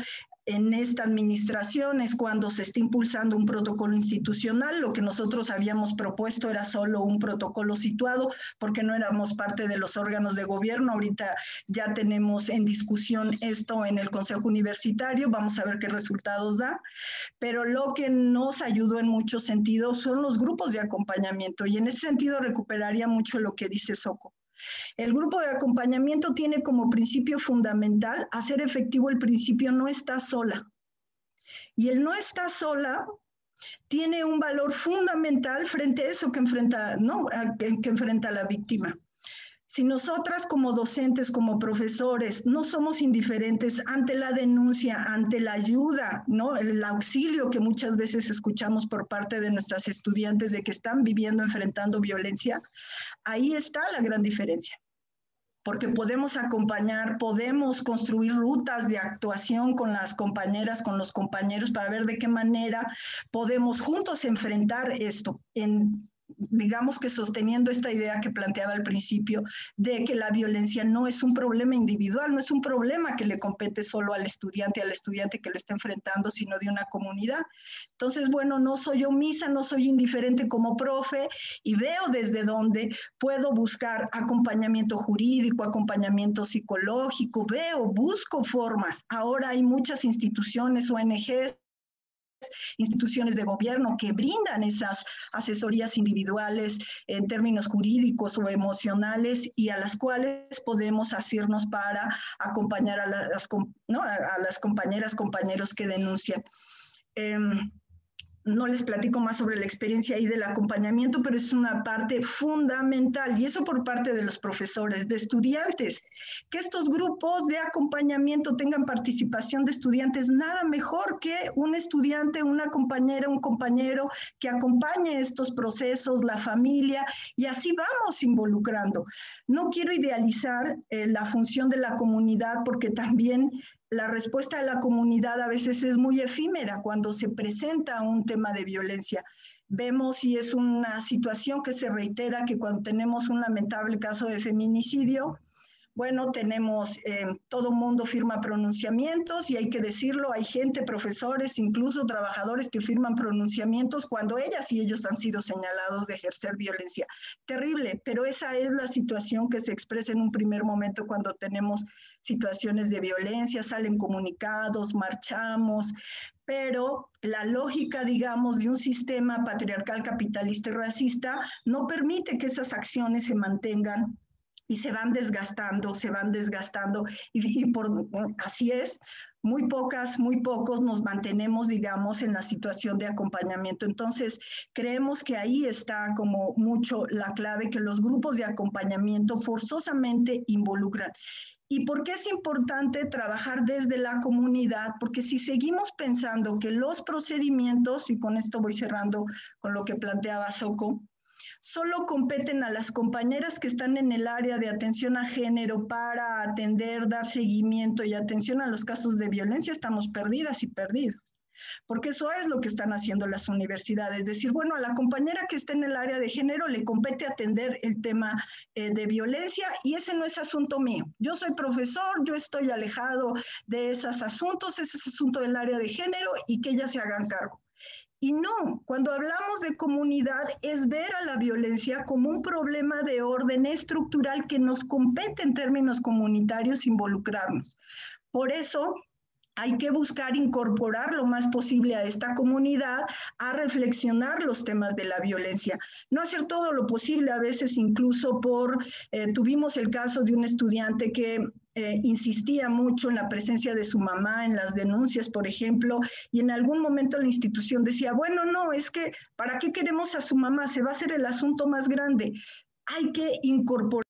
en esta administración es cuando se está impulsando un protocolo institucional. Lo que nosotros habíamos propuesto era solo un protocolo situado, porque no éramos parte de los órganos de gobierno. Ahorita ya tenemos en discusión esto en el Consejo Universitario, vamos a ver qué resultados da, pero lo que nos ayudó en muchos sentidos son los grupos de acompañamiento, y en ese sentido recuperaría mucho lo que dice Soco. El grupo de acompañamiento tiene como principio fundamental hacer efectivo el principio no está sola. Y el no está sola tiene un valor fundamental frente a eso que enfrenta, ¿no?, que enfrenta la víctima. Si nosotras como docentes, como profesores, no somos indiferentes ante la denuncia, ante la ayuda, ¿no?, el auxilio que muchas veces escuchamos por parte de nuestras estudiantes de que están viviendo, enfrentando violencia, ahí está la gran diferencia. Porque podemos acompañar, podemos construir rutas de actuación con las compañeras, con los compañeros, para ver de qué manera podemos juntos enfrentar esto, digamos que sosteniendo esta idea que planteaba al principio, de que la violencia no es un problema individual, no es un problema que le compete solo al estudiante que lo está enfrentando, sino de una comunidad. Entonces, bueno, no soy omisa, no soy indiferente como profe, y veo desde dónde puedo buscar acompañamiento jurídico, acompañamiento psicológico, busco formas. Ahora hay muchas instituciones, ONGs, instituciones de gobierno que brindan esas asesorías individuales en términos jurídicos o emocionales, y a las cuales podemos asirnos para acompañar a las compañeras, compañeros que denuncian. No les platico más sobre la experiencia ahí del acompañamiento, pero es una parte fundamental, y eso por parte de los profesores, de estudiantes, que estos grupos de acompañamiento tengan participación de estudiantes. Nada mejor que un estudiante, una compañera, un compañero que acompañe estos procesos, la familia, y así vamos involucrando. No quiero idealizar la función de la comunidad, porque también la respuesta de la comunidad a veces es muy efímera cuando se presenta un tema de violencia. Vemos, y es una situación que se reitera, que cuando tenemos un lamentable caso de feminicidio, bueno, tenemos, todo mundo firma pronunciamientos, y hay que decirlo, hay gente, profesores, incluso trabajadores que firman pronunciamientos cuando ellas y ellos han sido señalados de ejercer violencia. Terrible, pero esa es la situación que se expresa en un primer momento cuando tenemos situaciones de violencia, salen comunicados, marchamos, pero la lógica, digamos, de un sistema patriarcal, capitalista y racista no permite que esas acciones se mantengan, y se van desgastando, y así es, muy pocos nos mantenemos, digamos, en la situación de acompañamiento. Entonces, creemos que ahí está como mucho la clave, que los grupos de acompañamiento forzosamente involucran. ¿Y por qué es importante trabajar desde la comunidad? Porque si seguimos pensando que los procedimientos, y con esto voy cerrando con lo que planteaba Soco, solo competen a las compañeras que están en el área de atención a género para atender, dar seguimiento y atención a los casos de violencia, estamos perdidas y perdidos. porque eso es lo que están haciendo las universidades. Es decir, bueno, a la compañera que está en el área de género le compete atender el tema de violencia y ese no es asunto mío. Yo soy profesor, yo estoy alejado de esos asuntos, ese es asunto del área de género y que ellas se hagan cargo. Y no, cuando hablamos de comunidad es ver a la violencia como un problema de orden estructural que nos compete en términos comunitarios involucrarnos. Por eso hay que buscar incorporar lo más posible a esta comunidad a reflexionar los temas de la violencia. No hacer todo lo posible, a veces incluso tuvimos el caso de un estudiante que insistía mucho en la presencia de su mamá, en las denuncias, por ejemplo, y en algún momento la institución decía, bueno, no, es que ¿para qué queremos a su mamá? Se va a hacer el asunto más grande. Hay que incorporar.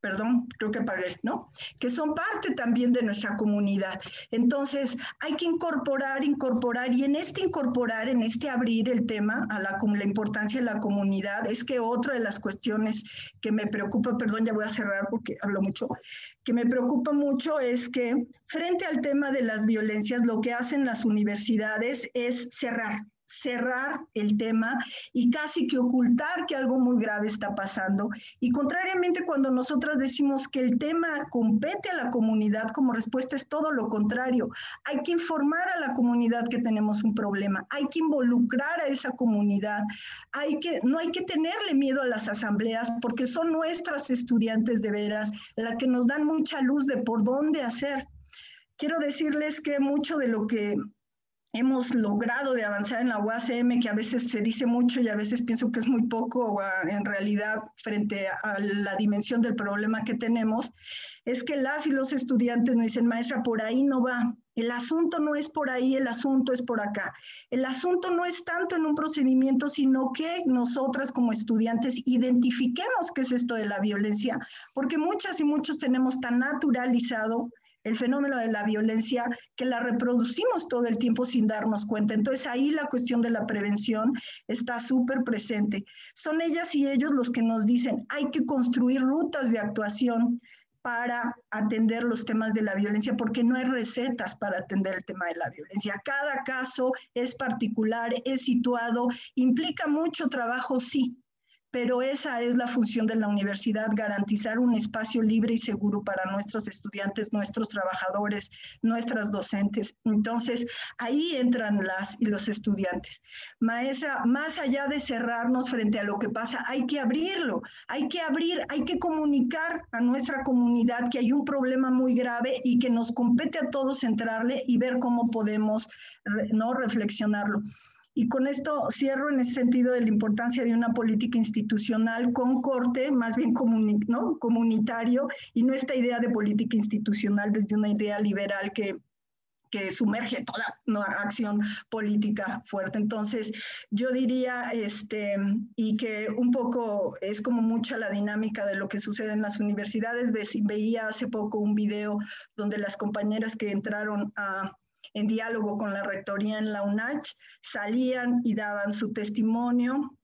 Perdón, creo que apagué, ¿no? Que son parte también de nuestra comunidad. Entonces, hay que incorporar, y en este abrir el tema a la importancia de la comunidad, es que otra de las cuestiones que me preocupa, perdón, ya voy a cerrar porque hablo mucho, que me preocupa mucho es que frente al tema de las violencias, lo que hacen las universidades es cerrar el tema y casi que ocultar que algo muy grave está pasando. Y contrariamente, cuando nosotras decimos que el tema compete a la comunidad, como respuesta es todo lo contrario. Hay que informar a la comunidad que tenemos un problema, hay que involucrar a esa comunidad, no hay que tenerle miedo a las asambleas, porque son nuestras estudiantes de veras las que nos dan mucha luz de por dónde hacer. Quiero decirles que mucho de lo que hemos logrado de avanzar en la UACM, que a veces se dice mucho y a veces pienso que es muy poco en realidad frente a la dimensión del problema que tenemos, es que las y los estudiantes nos dicen, maestra, por ahí no va. El asunto no es por ahí, el asunto es por acá. El asunto no es tanto en un procedimiento, sino que nosotras como estudiantes identifiquemos qué es esto de la violencia, porque muchas y muchos tenemos tan naturalizado el fenómeno de la violencia, que la reproducimos todo el tiempo sin darnos cuenta. Entonces ahí la cuestión de la prevención está súper presente. Son ellas y ellos los que nos dicen, hay que construir rutas de actuación para atender los temas de la violencia, porque no hay recetas para atender el tema de la violencia. Cada caso es particular, es situado, implica mucho trabajo, sí, pero esa es la función de la universidad, garantizar un espacio libre y seguro para nuestros estudiantes, nuestros trabajadores, nuestras docentes. Entonces, ahí entran las y los estudiantes. Maestra, más allá de cerrarnos frente a lo que pasa, hay que abrirlo, hay que comunicar a nuestra comunidad que hay un problema muy grave y que nos compete a todos entrarle y ver cómo podemos reflexionarlo. Y con esto cierro en ese sentido de la importancia de una política institucional con corte, más bien comunitario, y no esta idea de política institucional desde una idea liberal que sumerge toda una acción política fuerte. Entonces, yo diría, y que un poco es como mucha la dinámica de lo que sucede en las universidades. Veía hace poco un video donde las compañeras que entraron en diálogo con la rectoría en la UNACH, salían y daban su testimonio,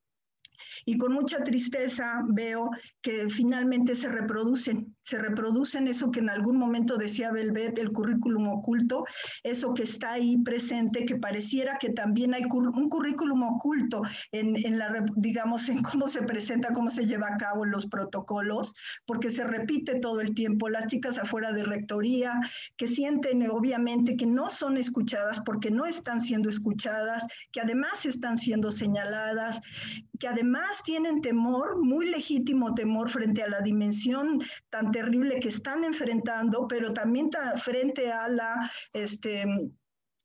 y con mucha tristeza veo que finalmente se reproducen eso que en algún momento decía Belbet, el currículum oculto, eso que está ahí presente, que pareciera que también hay un currículum oculto digamos, en cómo se presenta, cómo se lleva a cabo los protocolos, porque se repite todo el tiempo. Las chicas afuera de rectoría, que sienten obviamente que no son escuchadas porque no están siendo escuchadas, que además están siendo señaladas, que además tienen temor, muy legítimo temor frente a la dimensión tan terrible que están enfrentando, pero también frente a la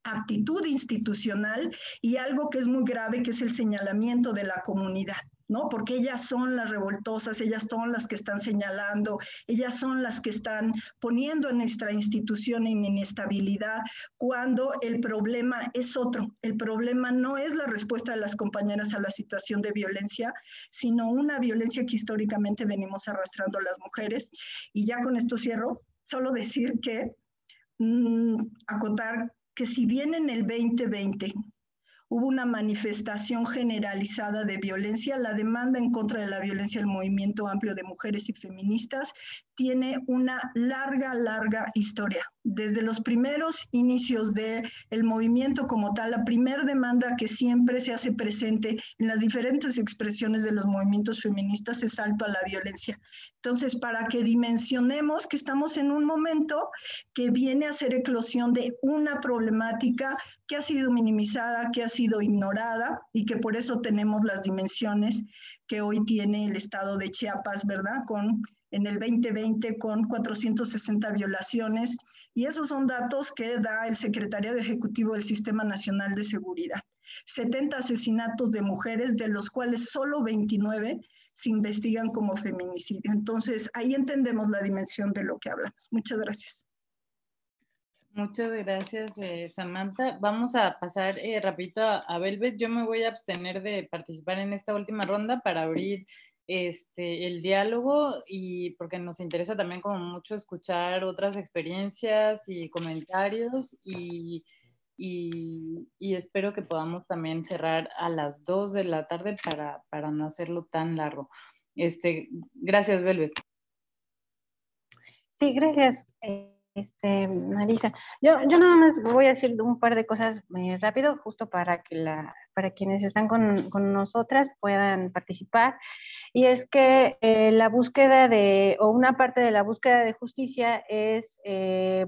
actitud institucional y algo que es muy grave, que es el señalamiento de la comunidad, ¿no? Porque ellas son las revoltosas, ellas son las que están señalando, ellas son las que están poniendo a nuestra institución en inestabilidad, cuando el problema es otro. El problema no es la respuesta de las compañeras a la situación de violencia, sino una violencia que históricamente venimos arrastrando las mujeres. Y ya con esto cierro, solo decir que, acotar que si bien en el 2020 hubo una manifestación generalizada de violencia. La demanda en contra de la violencia del movimiento amplio de mujeres y feministas tiene una larga historia. Desde los primeros inicios del movimiento como tal, la primera demanda que siempre se hace presente en las diferentes expresiones de los movimientos feministas es alto a la violencia. Entonces, para que dimensionemos que estamos en un momento que viene a ser eclosión de una problemática que ha sido minimizada, que ha sido ignorada y que por eso tenemos las dimensiones que hoy tiene el estado de Chiapas, ¿verdad? En el 2020 con 460 violaciones, y esos son datos que da el Secretariado Ejecutivo del Sistema Nacional de Seguridad. 70 asesinatos de mujeres, de los cuales solo 29 se investigan como feminicidio. Entonces, ahí entendemos la dimensión de lo que hablamos. Muchas gracias. Muchas gracias, Samantha. Vamos a pasar rapidito a Velvet. Yo me voy a abstener de participar en esta última ronda para abrir el diálogo, y porque nos interesa también como mucho escuchar otras experiencias y comentarios, y espero que podamos también cerrar a las 2 de la tarde para no hacerlo tan largo. Gracias, Velvet. Sí, gracias, Marisa. Yo nada más voy a decir un par de cosas rápido, justo para quienes están con nosotras puedan participar. Y es que la búsqueda o una parte de la búsqueda de justicia es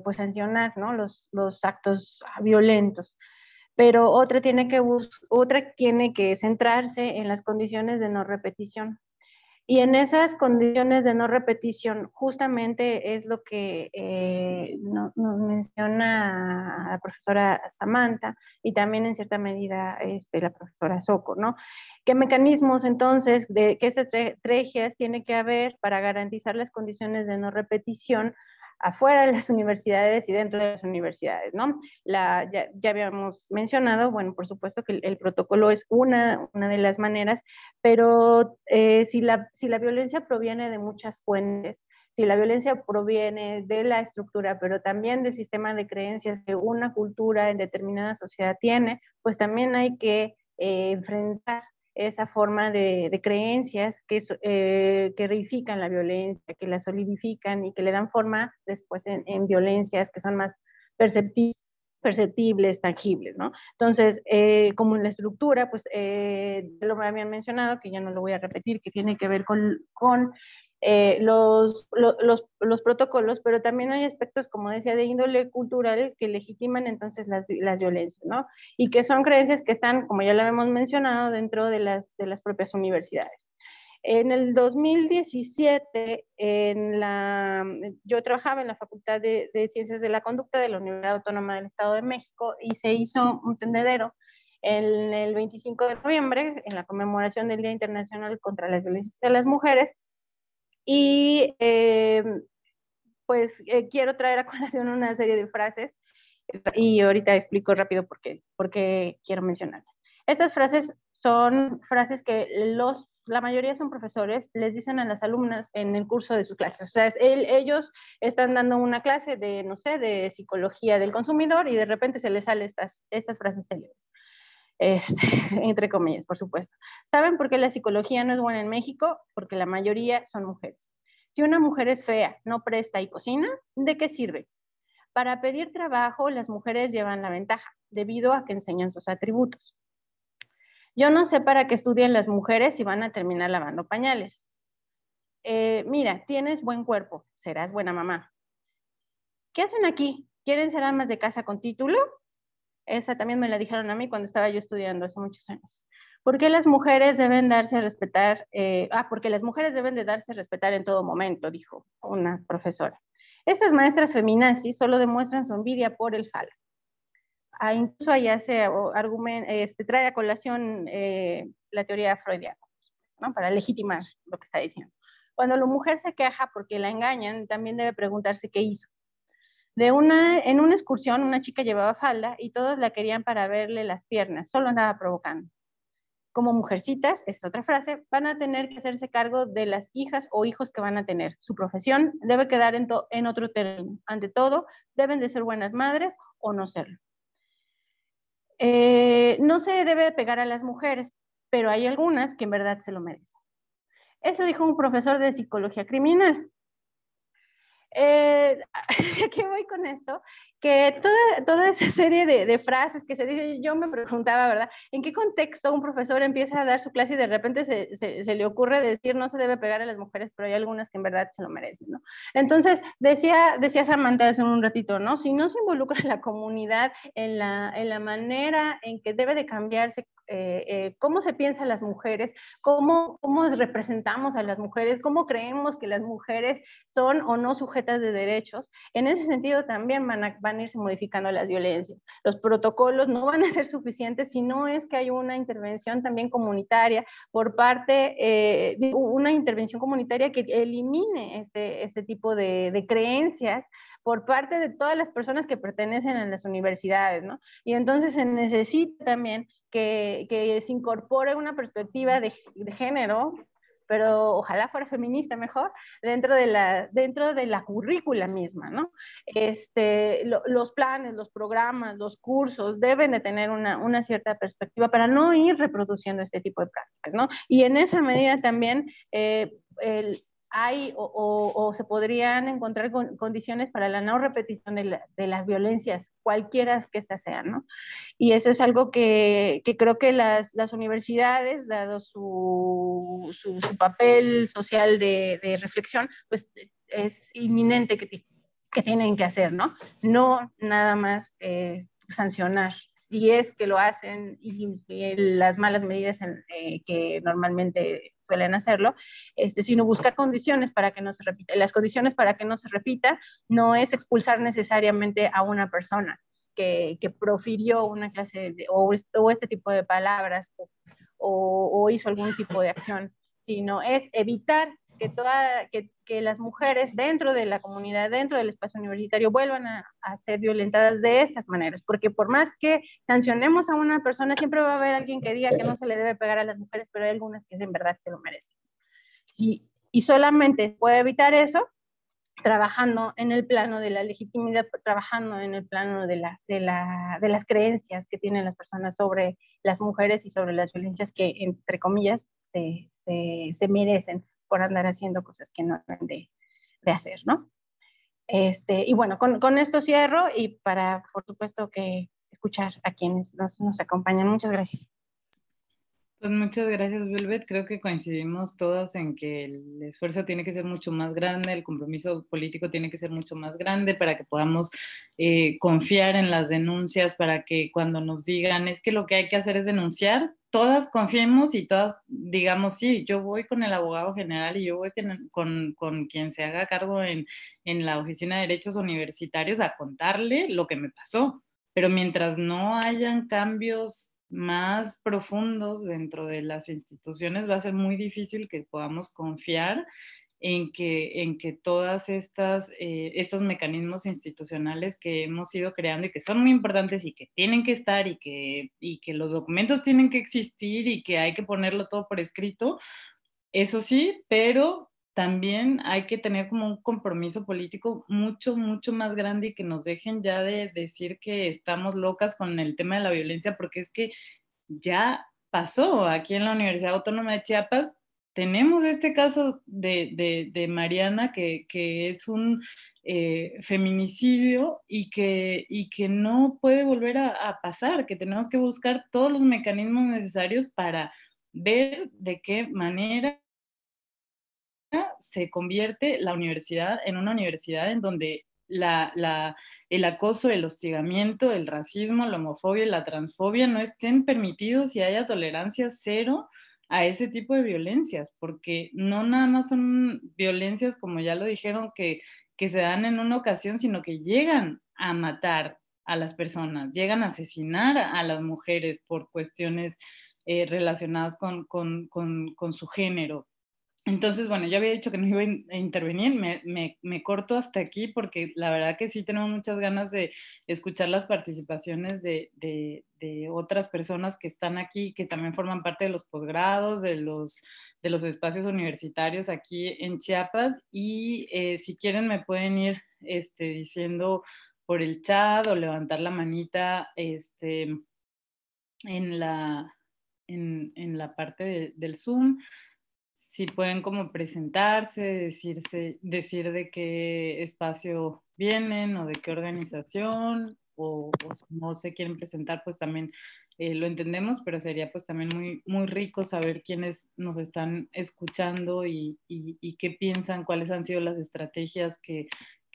pues sancionar, ¿no? los actos violentos. Pero otra tiene que centrarse en las condiciones de no repetición. Y en esas condiciones de no repetición, justamente es lo que nos menciona la profesora Samantha y también en cierta medida la profesora Soco, ¿no? ¿Qué mecanismos entonces, qué estrategias tiene que haber para garantizar las condiciones de no repetición afuera de las universidades y dentro de las universidades, ¿no? Ya habíamos mencionado, bueno, por supuesto que el protocolo es una de las maneras, pero si la violencia proviene de muchas fuentes, si la violencia proviene de la estructura, pero también del sistema de creencias que una cultura en determinada sociedad tiene, pues también hay que enfrentar esa forma de creencias que reifican la violencia, que la solidifican y que le dan forma después en violencias que son más perceptibles, tangibles, ¿no? Entonces, como en la estructura, pues lo habían mencionado, que ya no lo voy a repetir, que tiene que ver con los protocolos, pero también hay aspectos, como decía, de índole cultural que legitiman entonces las violencias, ¿no? Y que son creencias que están, como ya lo hemos mencionado, dentro de las propias universidades. En el 2017, yo trabajaba en la Facultad de Ciencias de la Conducta de la Universidad Autónoma del Estado de México, y se hizo un tendedero en el 25 de noviembre, en la conmemoración del Día Internacional contra las Violencias de las Mujeres. Y quiero traer a colación una serie de frases, y ahorita explico rápido por qué quiero mencionarlas. Estas frases son frases que la mayoría son profesores, les dicen a las alumnas en el curso de sus clases. O sea, ellos están dando una clase de, no sé, de psicología del consumidor, y de repente se les salen estas frases célebres. Entre comillas, por supuesto. ¿Saben por qué la psicología no es buena en México? Porque la mayoría son mujeres. Si una mujer es fea, no presta y cocina, ¿de qué sirve? Para pedir trabajo, las mujeres llevan la ventaja, debido a que enseñan sus atributos. Yo no sé para qué estudian las mujeres y van a terminar lavando pañales. Mira, tienes buen cuerpo, serás buena mamá. ¿Qué hacen aquí? ¿Quieren ser amas de casa con título? Esa también me la dijeron a mí cuando estaba yo estudiando hace muchos años. ¿Por qué las mujeres deben darse a respetar? Porque las mujeres deben de darse a respetar en todo momento, dijo una profesora. Estas maestras feminazis solo demuestran su envidia por el falo. Incluso allá se trae a colación la teoría freudiana, ¿no? Para legitimar lo que está diciendo. Cuando la mujer se queja porque la engañan, también debe preguntarse qué hizo. En una excursión, una chica llevaba falda y todos la querían para verle las piernas, solo andaba provocando. Como mujercitas, es otra frase, van a tener que hacerse cargo de las hijas o hijos que van a tener. Su profesión debe quedar en otro terreno. Ante todo, deben de ser buenas madres o no serlo. no se debe pegar a las mujeres, pero hay algunas que en verdad se lo merecen. Eso dijo un profesor de psicología criminal. ¿Qué voy con esto? Que toda esa serie de frases que se dice, yo me preguntaba, ¿verdad? ¿En qué contexto un profesor empieza a dar su clase y de repente se le ocurre decir no se debe pegar a las mujeres, pero hay algunas que en verdad se lo merecen, ¿no? Entonces, decía Samantha hace un ratito, ¿no? Si no se involucra la comunidad en la manera en que debe de cambiarse cómo se piensa a las mujeres, cómo representamos a las mujeres, cómo creemos que las mujeres son o no sujetas de derechos. En ese sentido también van a irse modificando las violencias. Los protocolos no van a ser suficientes si no es que hay una intervención también comunitaria por parte, una intervención comunitaria que elimine este tipo de creencias por parte de todas las personas que pertenecen a las universidades, ¿no? Y entonces se necesita también que se incorpore una perspectiva de género, pero ojalá fuera feminista mejor, dentro de la currícula misma, ¿no? Los planes, los programas, los cursos deben de tener una cierta perspectiva para no ir reproduciendo este tipo de prácticas, ¿no? Y en esa medida también hay o se podrían encontrar condiciones para la no repetición de las violencias, cualquiera que éstas sean, ¿no? Y eso es algo que creo que las universidades, dado su papel social de reflexión, pues es inminente que tienen que hacer, ¿no? No nada más sancionar, si es que lo hacen y las malas medidas que normalmente suelen hacerlo, sino buscar condiciones para que no se repita. Las condiciones para que no se repita no es expulsar necesariamente a una persona que profirió una clase o este tipo de palabras o hizo algún tipo de acción, sino es evitar que las mujeres dentro de la comunidad, dentro del espacio universitario, vuelvan a ser violentadas de estas maneras, porque por más que sancionemos a una persona, siempre va a haber alguien que diga que no se le debe pegar a las mujeres, pero hay algunas que en verdad se lo merecen. Y solamente puede evitar eso trabajando en el plano de la legitimidad, trabajando en el plano de las creencias que tienen las personas sobre las mujeres y sobre las violencias que, entre comillas, se merecen por andar haciendo cosas que no deben de hacer, ¿no? Y bueno, con esto cierro y para, por supuesto, que escuchar a quienes nos acompañan. Muchas gracias. Pues muchas gracias, Velvet. Creo que coincidimos todas en que el esfuerzo tiene que ser mucho más grande, el compromiso político tiene que ser mucho más grande para que podamos confiar en las denuncias, para que cuando nos digan es que lo que hay que hacer es denunciar, todas confiemos y todas digamos, sí, yo voy con el abogado general y yo voy con quien se haga cargo en la Oficina de Derechos Universitarios a contarle lo que me pasó. Pero mientras no hayan cambios más profundos dentro de las instituciones, va a ser muy difícil que podamos confiar en que todas estos mecanismos institucionales que hemos ido creando y que son muy importantes y que tienen que estar y que los documentos tienen que existir y que hay que ponerlo todo por escrito, eso sí, pero también hay que tener como un compromiso político mucho, mucho más grande y que nos dejen ya de decir que estamos locas con el tema de la violencia, porque es que ya pasó aquí en la Universidad Autónoma de Chiapas. Tenemos este caso de Mariana, que es un feminicidio y que no puede volver a pasar, que tenemos que buscar todos los mecanismos necesarios para ver de qué manera se convierte la universidad en una universidad en donde el acoso, el hostigamiento, el racismo, la homofobia y la transfobia no estén permitidos y haya tolerancia cero a ese tipo de violencias, porque no nada más son violencias, como ya lo dijeron, que se dan en una ocasión, sino que llegan a matar a las personas, llegan a asesinar a las mujeres por cuestiones relacionadas con su género. Entonces, bueno, yo había dicho que no iba a intervenir, me corto hasta aquí porque la verdad que sí tenemos muchas ganas de escuchar las participaciones de otras personas que están aquí, que también forman parte de los posgrados, de los espacios universitarios aquí en Chiapas, y si quieren me pueden ir diciendo por el chat o levantar la manita, en la parte del Zoom. Si pueden como presentarse, decir de qué espacio vienen o de qué organización, o si no se quieren presentar, pues también lo entendemos, pero sería pues también muy, muy rico saber quiénes nos están escuchando y qué piensan, cuáles han sido las estrategias que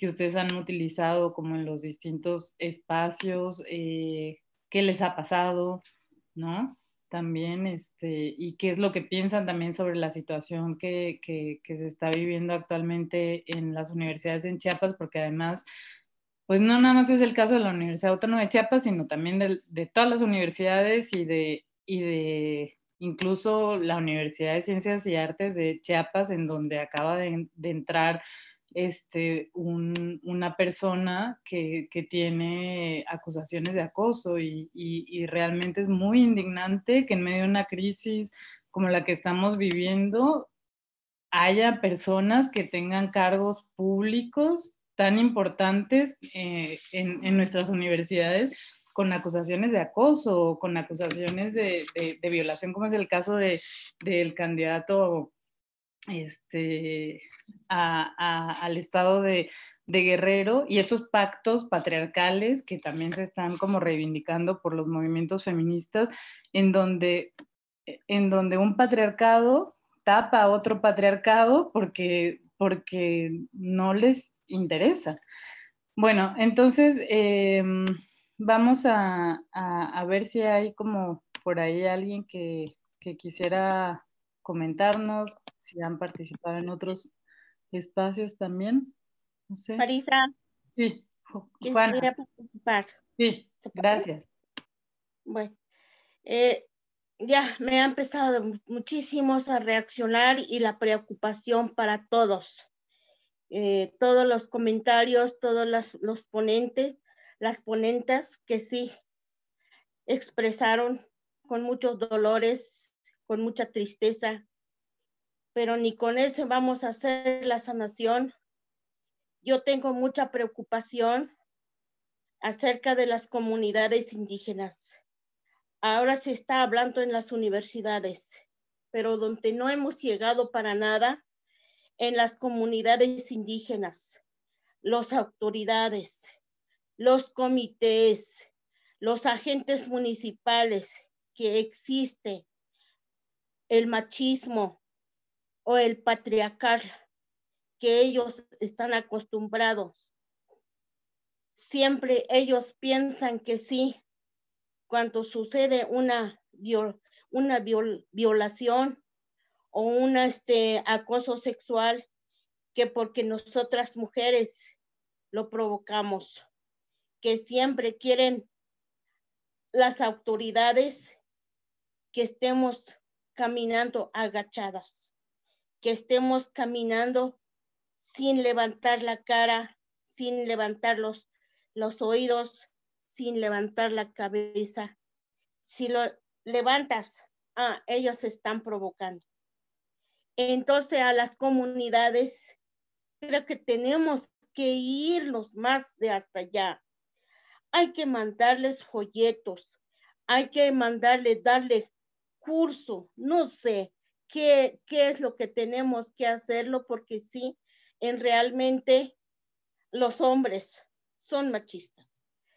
ustedes han utilizado como en los distintos espacios, qué les ha pasado, ¿no? También, y qué es lo que piensan también sobre la situación que se está viviendo actualmente en las universidades en Chiapas, porque además, pues no nada más es el caso de la Universidad Autónoma de Chiapas, sino también de todas las universidades y de incluso la Universidad de Ciencias y Artes de Chiapas, en donde acaba de entrar una persona que tiene acusaciones de acoso y realmente es muy indignante que en medio de una crisis como la que estamos viviendo haya personas que tengan cargos públicos tan importantes en nuestras universidades con acusaciones de acoso, con acusaciones de violación, como es el caso del candidato al estado de Guerrero, y estos pactos patriarcales que también se están como reivindicando por los movimientos feministas, en donde un patriarcado tapa a otro patriarcado porque no les interesa. Bueno, entonces vamos a ver si hay como por ahí alguien que quisiera comentarnos, si han participado en otros espacios también. No sé. Marisa. Sí, Juana. Quisiera participar. Sí, gracias. Bueno, ya me ha empezado muchísimos a reaccionar y la preocupación para todos. Todos los comentarios, todos los ponentes, las ponentas que sí expresaron con muchos dolores, con mucha tristeza, pero ni con eso vamos a hacer la sanación. Yo tengo mucha preocupación acerca de las comunidades indígenas. Ahora se está hablando en las universidades, pero donde no hemos llegado para nada, en las comunidades indígenas, las autoridades, los comités, los agentes municipales, que existe el machismo o el patriarcal que ellos están acostumbrados. Siempre ellos piensan que sí, cuando sucede una violación o un acoso sexual, que porque nosotras mujeres lo provocamos, que siempre quieren las autoridades que estemos caminando agachadas, que estemos caminando sin levantar la cara, sin levantar los oídos, sin levantar la cabeza. Si lo levantas, ellos están provocando. Entonces a las comunidades creo que tenemos que irnos más de hasta allá. Hay que mandarles folletos, hay que darle curso, no sé qué es lo que tenemos que hacerlo, porque sí, realmente los hombres son machistas.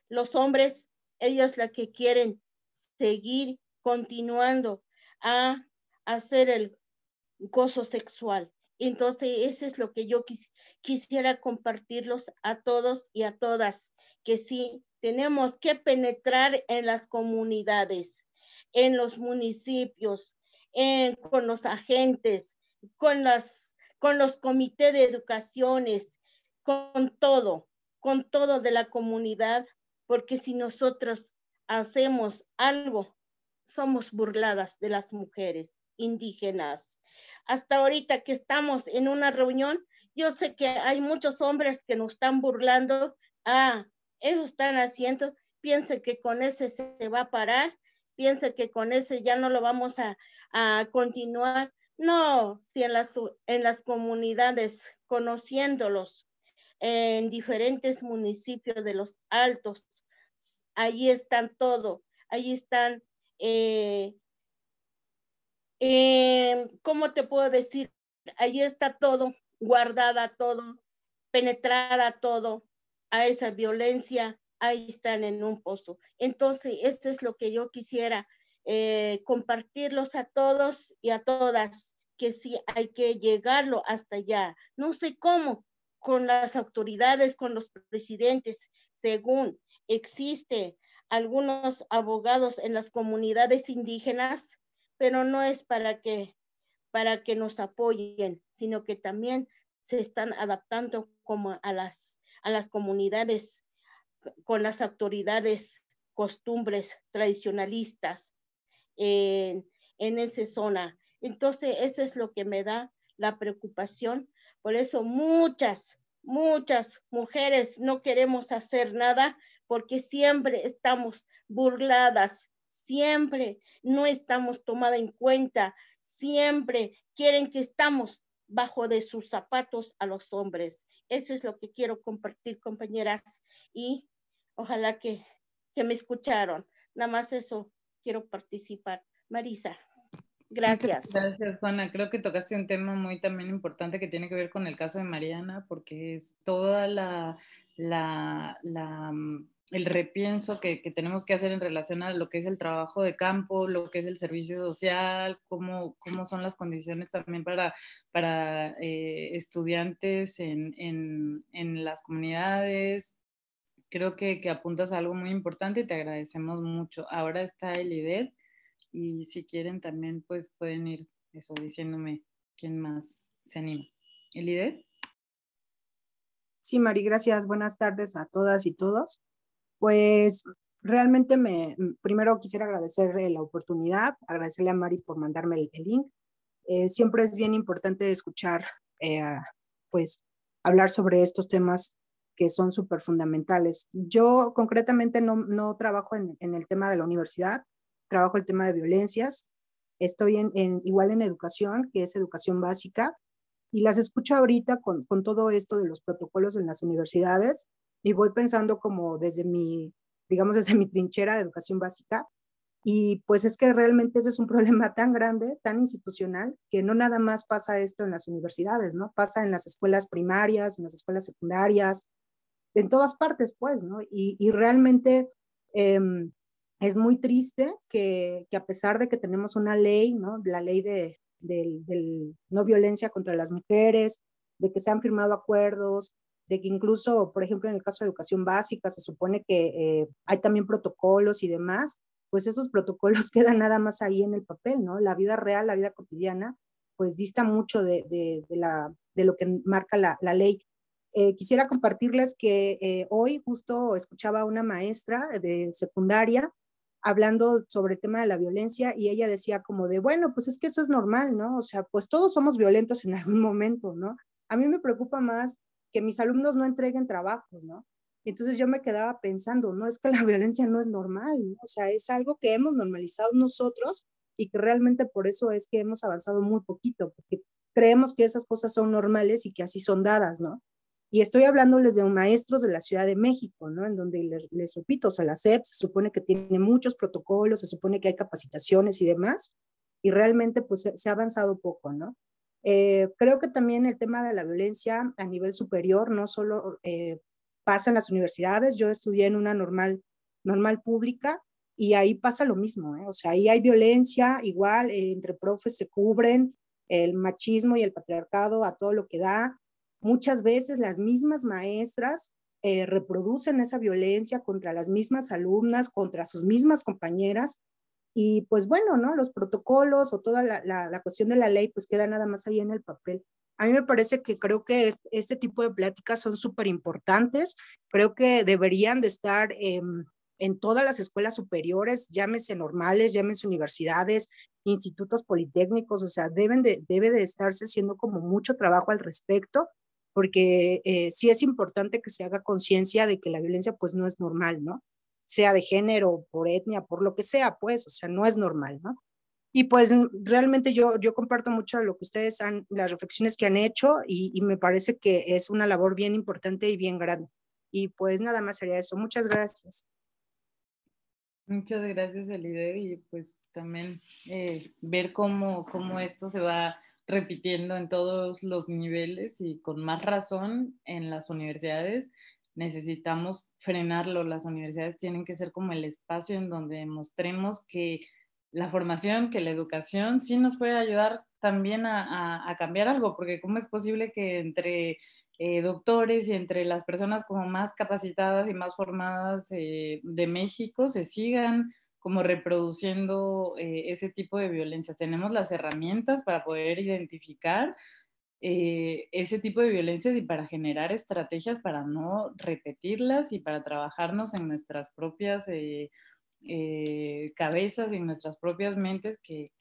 Los hombres, ellos la que quieren seguir continuando a hacer el gozo sexual. Entonces, eso es lo que yo quisiera compartirlos a todos y a todas, que sí, tenemos que penetrar en las comunidades, en los municipios, con los agentes, con los comités de educaciones, con todo de la comunidad, porque si nosotros hacemos algo, somos burladas de las mujeres indígenas. Hasta ahorita que estamos en una reunión, yo sé que hay muchos hombres que nos están burlando. Eso están haciendo, piense que con ese se va a parar, piense que con ese ya no lo vamos a continuar. No, si en las comunidades, conociéndolos en diferentes municipios de los Altos, allí están todo, allí están ¿Cómo te puedo decir? Ahí está todo, guardada todo, penetrada todo, a esa violencia, ahí están en un pozo. Entonces, esto es lo que yo quisiera compartirlos a todos y a todas, que sí hay que llegarlo hasta allá. No sé cómo, con las autoridades, con los presidentes, según existe algunos abogados en las comunidades indígenas, pero no es para que nos apoyen, sino que también se están adaptando como a las comunidades con las autoridades, costumbres tradicionalistas en esa zona. Entonces, eso es lo que me da la preocupación. Por eso muchas mujeres no queremos hacer nada, porque siempre estamos burladas, siempre no estamos tomadas en cuenta, siempre quieren que estamos bajo de sus zapatos a los hombres. Eso es lo que quiero compartir, compañeras, y ojalá que me escucharon. Nada más eso quiero participar. Marisa, gracias. Muchas gracias, Juana. Creo que tocaste un tema muy también importante que tiene que ver con el caso de Mariana, porque es toda el repienso que tenemos que hacer en relación a lo que es el trabajo de campo, lo que es el servicio social, cómo son las condiciones también para estudiantes en las comunidades. Creo que apuntas a algo muy importante y te agradecemos mucho. Ahora está el IDED y si quieren también pues pueden ir eso diciéndome quién más se anima. ¿El IDED? Sí, Mari, gracias. Buenas tardes a todas y todos. Pues realmente primero quisiera agradecerle la oportunidad, agradecerle a Mari por mandarme el link. Siempre es bien importante escuchar, pues hablar sobre estos temas que son súper fundamentales. Yo concretamente no trabajo en el tema de la universidad, trabajo el tema de violencias. Estoy igual en educación, que es educación básica, y las escucho ahorita con todo esto de los protocolos en las universidades, y voy pensando como digamos, desde mi trinchera de educación básica, y pues es que realmente ese es un problema tan grande, tan institucional, que no nada más pasa esto en las universidades, ¿no? Pasa en las escuelas primarias, en las escuelas secundarias, en todas partes, pues, ¿no? Y realmente es muy triste que a pesar de que tenemos una ley, ¿no? La ley de no violencia contra las mujeres, de que se han firmado acuerdos, de que incluso, por ejemplo, en el caso de educación básica, se supone que hay también protocolos y demás, pues esos protocolos quedan nada más ahí en el papel, ¿no? La vida real, la vida cotidiana, pues dista mucho de lo que marca la ley. Quisiera compartirles que hoy justo escuchaba a una maestra de secundaria hablando sobre el tema de la violencia y ella decía como de, bueno, pues es que eso es normal, ¿no? O sea, pues todos somos violentos en algún momento, ¿no? A mí me preocupa más que mis alumnos no entreguen trabajos, ¿no? Entonces yo me quedaba pensando, no, es que la violencia no es normal, ¿no? O sea, es algo que hemos normalizado nosotros y que realmente por eso es que hemos avanzado muy poquito, porque creemos que esas cosas son normales y que así son dadas, ¿no? Y estoy hablándoles de maestros de la Ciudad de México, ¿no? En donde les repito, o sea, la SEP se supone que tiene muchos protocolos, se supone que hay capacitaciones y demás, y realmente pues se ha avanzado poco, ¿no? Creo que también el tema de la violencia a nivel superior no solo pasa en las universidades, yo estudié en una normal pública y ahí pasa lo mismo, ¿eh? O sea, ahí hay violencia, igual entre profes se cubren el machismo y el patriarcado a todo lo que da. Muchas veces las mismas maestras reproducen esa violencia contra las mismas alumnas, contra sus mismas compañeras, y pues bueno, ¿no? Los protocolos o toda la cuestión de la ley pues queda nada más ahí en el papel. A mí me parece que creo que este tipo de pláticas son súper importantes, creo que deberían de estar en todas las escuelas superiores, llámese normales, llámese universidades, institutos politécnicos, o sea, debe de estarse haciendo como mucho trabajo al respecto, porque sí es importante que se haga conciencia de que la violencia pues no es normal, ¿no? Sea de género, por etnia, por lo que sea, pues, o sea, no es normal, ¿no? Y pues realmente yo comparto mucho lo que ustedes las reflexiones que han hecho y me parece que es una labor bien importante y bien grande. Y pues nada más sería eso. Muchas gracias. Muchas gracias, Elide, y pues también ver cómo esto se va repitiendo en todos los niveles y con más razón en las universidades. Necesitamos frenarlo. Las universidades tienen que ser como el espacio en donde mostremos que la formación, que la educación sí nos puede ayudar también a cambiar algo, porque cómo es posible que entre doctores y entre las personas como más capacitadas y más formadas de México se sigan como reproduciendo ese tipo de violencias. Tenemos las herramientas para poder identificar ese tipo de violencias y para generar estrategias para no repetirlas y para trabajarnos en nuestras propias cabezas y en nuestras propias mentes que,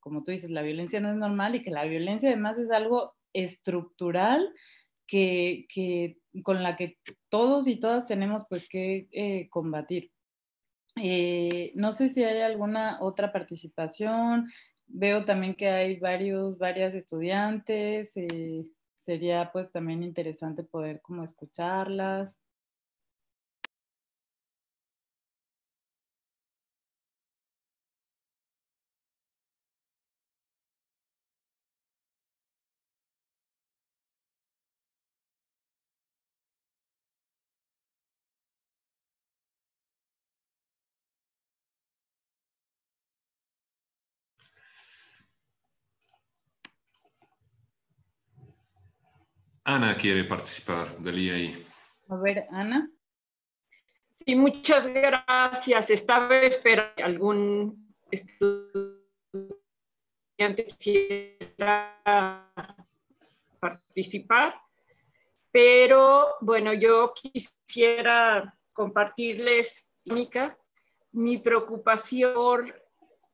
como tú dices, la violencia no es normal y que la violencia además es algo estructural con la que todos y todas tenemos pues que combatir. No sé si hay alguna otra participación. Veo también que hay varias estudiantes. Sería pues también interesante poder como escucharlas. Ana quiere participar del IAI. A ver, Ana. Sí, muchas gracias. Estaba esperando algún estudiante quisiera participar, pero bueno, yo quisiera compartirles, Mónica, mi preocupación por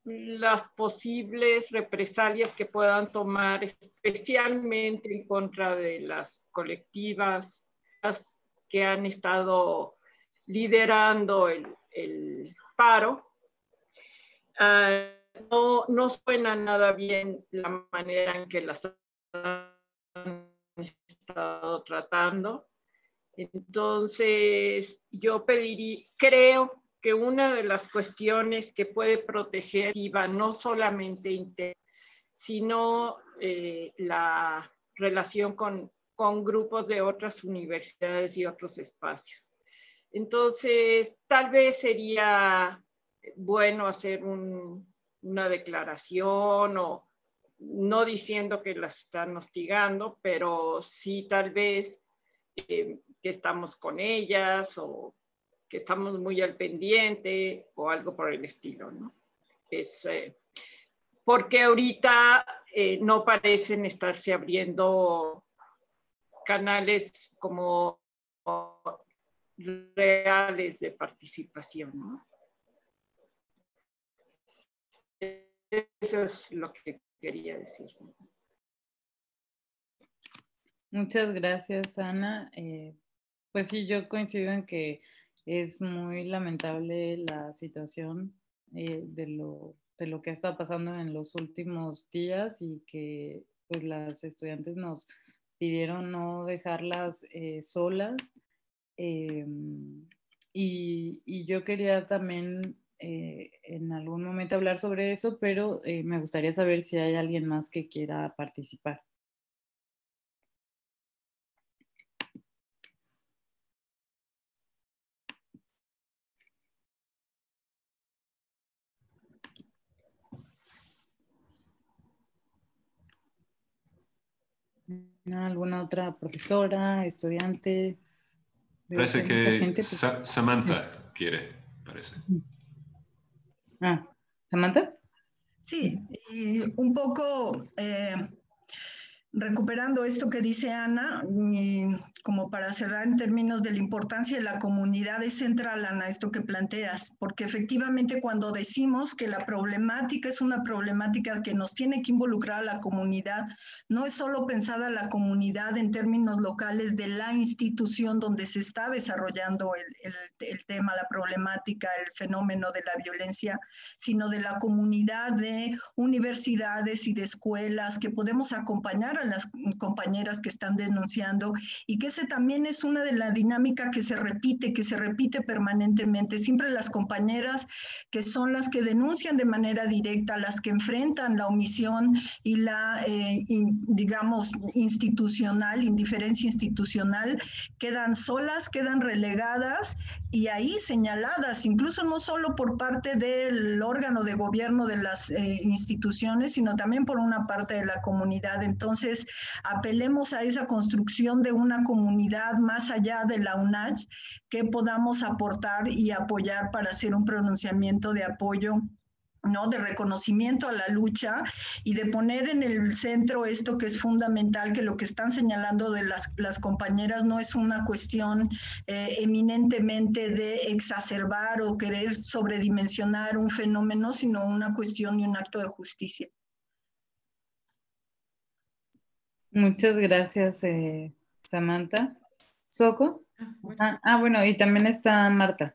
las posibles represalias que puedan tomar, especialmente en contra de las colectivas que han estado liderando el paro. No suena nada bien la manera en que las han estado tratando. Entonces, yo creo que una de las cuestiones que puede proteger no solamente interna, sino la relación con grupos de otras universidades y otros espacios. Entonces, tal vez sería bueno hacer una declaración, o no diciendo que las están hostigando, pero sí tal vez que estamos con ellas o que estamos muy al pendiente o algo por el estilo, ¿no? Porque ahorita no parecen estarse abriendo canales como reales de participación, ¿no? Eso es lo que quería decir. Muchas gracias, Ana. Pues sí, yo coincido en que es muy lamentable la situación de lo que ha estado pasando en los últimos días y que pues las estudiantes nos pidieron no dejarlas solas. Y yo quería también en algún momento hablar sobre eso, pero me gustaría saber si hay alguien más que quiera participar. ¿Alguna otra profesora, estudiante? Parece que Samantha quiere, parece. ¿Samantha? Sí, y un poco recuperando esto que dice Ana, como para cerrar en términos de la importancia de la comunidad, es central, Ana, esto que planteas, porque efectivamente cuando decimos que la problemática es una problemática que nos tiene que involucrar a la comunidad, no es solo pensada la comunidad en términos locales de la institución donde se está desarrollando el tema, la problemática, el fenómeno de la violencia, sino de la comunidad de universidades y de escuelas que podemos acompañar a las compañeras que están denunciando, y que ese también es una de la dinámica que se repite permanentemente. Siempre las compañeras que son las que denuncian de manera directa, las que enfrentan la omisión y la, digamos, indiferencia institucional, quedan solas, quedan relegadas y ahí señaladas, incluso no solo por parte del órgano de gobierno de las instituciones, sino también por una parte de la comunidad. Entonces, apelemos a esa construcción de una comunidad más allá de la UNACH que podamos aportar y apoyar para hacer un pronunciamiento de apoyo, ¿no? De reconocimiento a la lucha y de poner en el centro esto que es fundamental, que lo que están señalando de las compañeras no es una cuestión eminentemente de exacerbar o querer sobredimensionar un fenómeno, sino una cuestión y un acto de justicia. Muchas gracias, Samantha. ¿Soco? Bueno, y también está Marta.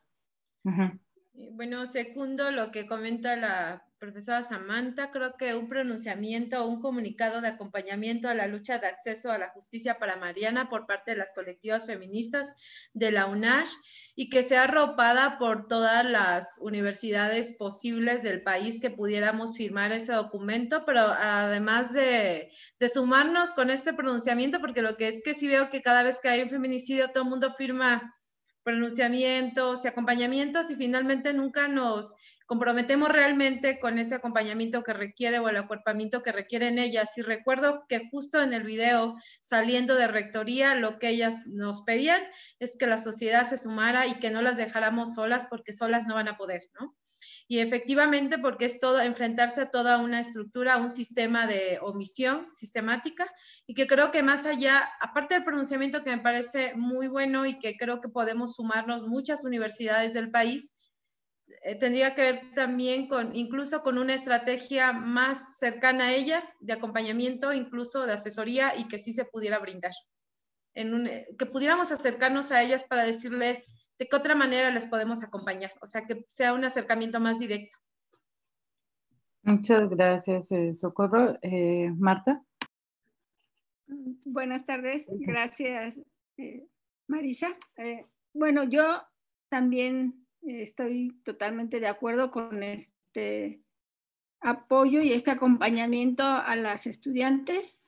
Bueno, segundo lo que comenta la profesora Samantha, creo que un pronunciamiento o un comunicado de acompañamiento a la lucha de acceso a la justicia para Mariana por parte de las colectivas feministas de la UNACH, y que sea arropada por todas las universidades posibles del país que pudiéramos firmar ese documento, pero además de sumarnos con este pronunciamiento, porque lo que es que sí veo que cada vez que hay un feminicidio todo el mundo firma pronunciamientos y acompañamientos, y finalmente nunca nos comprometemos realmente con ese acompañamiento que requiere o el acuerpamiento que requieren ellas. Y recuerdo que justo en el video saliendo de rectoría, lo que ellas nos pedían es que la sociedad se sumara y que no las dejáramos solas, porque solas no van a poder, ¿no? Y efectivamente, porque es todo, enfrentarse a toda una estructura, a un sistema de omisión sistemática, y que creo que más allá, aparte del pronunciamiento que me parece muy bueno y que creo que podemos sumarnos muchas universidades del país, tendría que ver también incluso con una estrategia más cercana a ellas, de acompañamiento, incluso de asesoría, y que sí se pudiera brindar. Que pudiéramos acercarnos a ellas para decirle de qué otra manera les podemos acompañar, o sea, que sea un acercamiento más directo. Muchas gracias, Socorro. Marta. Buenas tardes, gracias, Marisa. Bueno, yo también estoy totalmente de acuerdo con este apoyo y este acompañamiento a las estudiantes.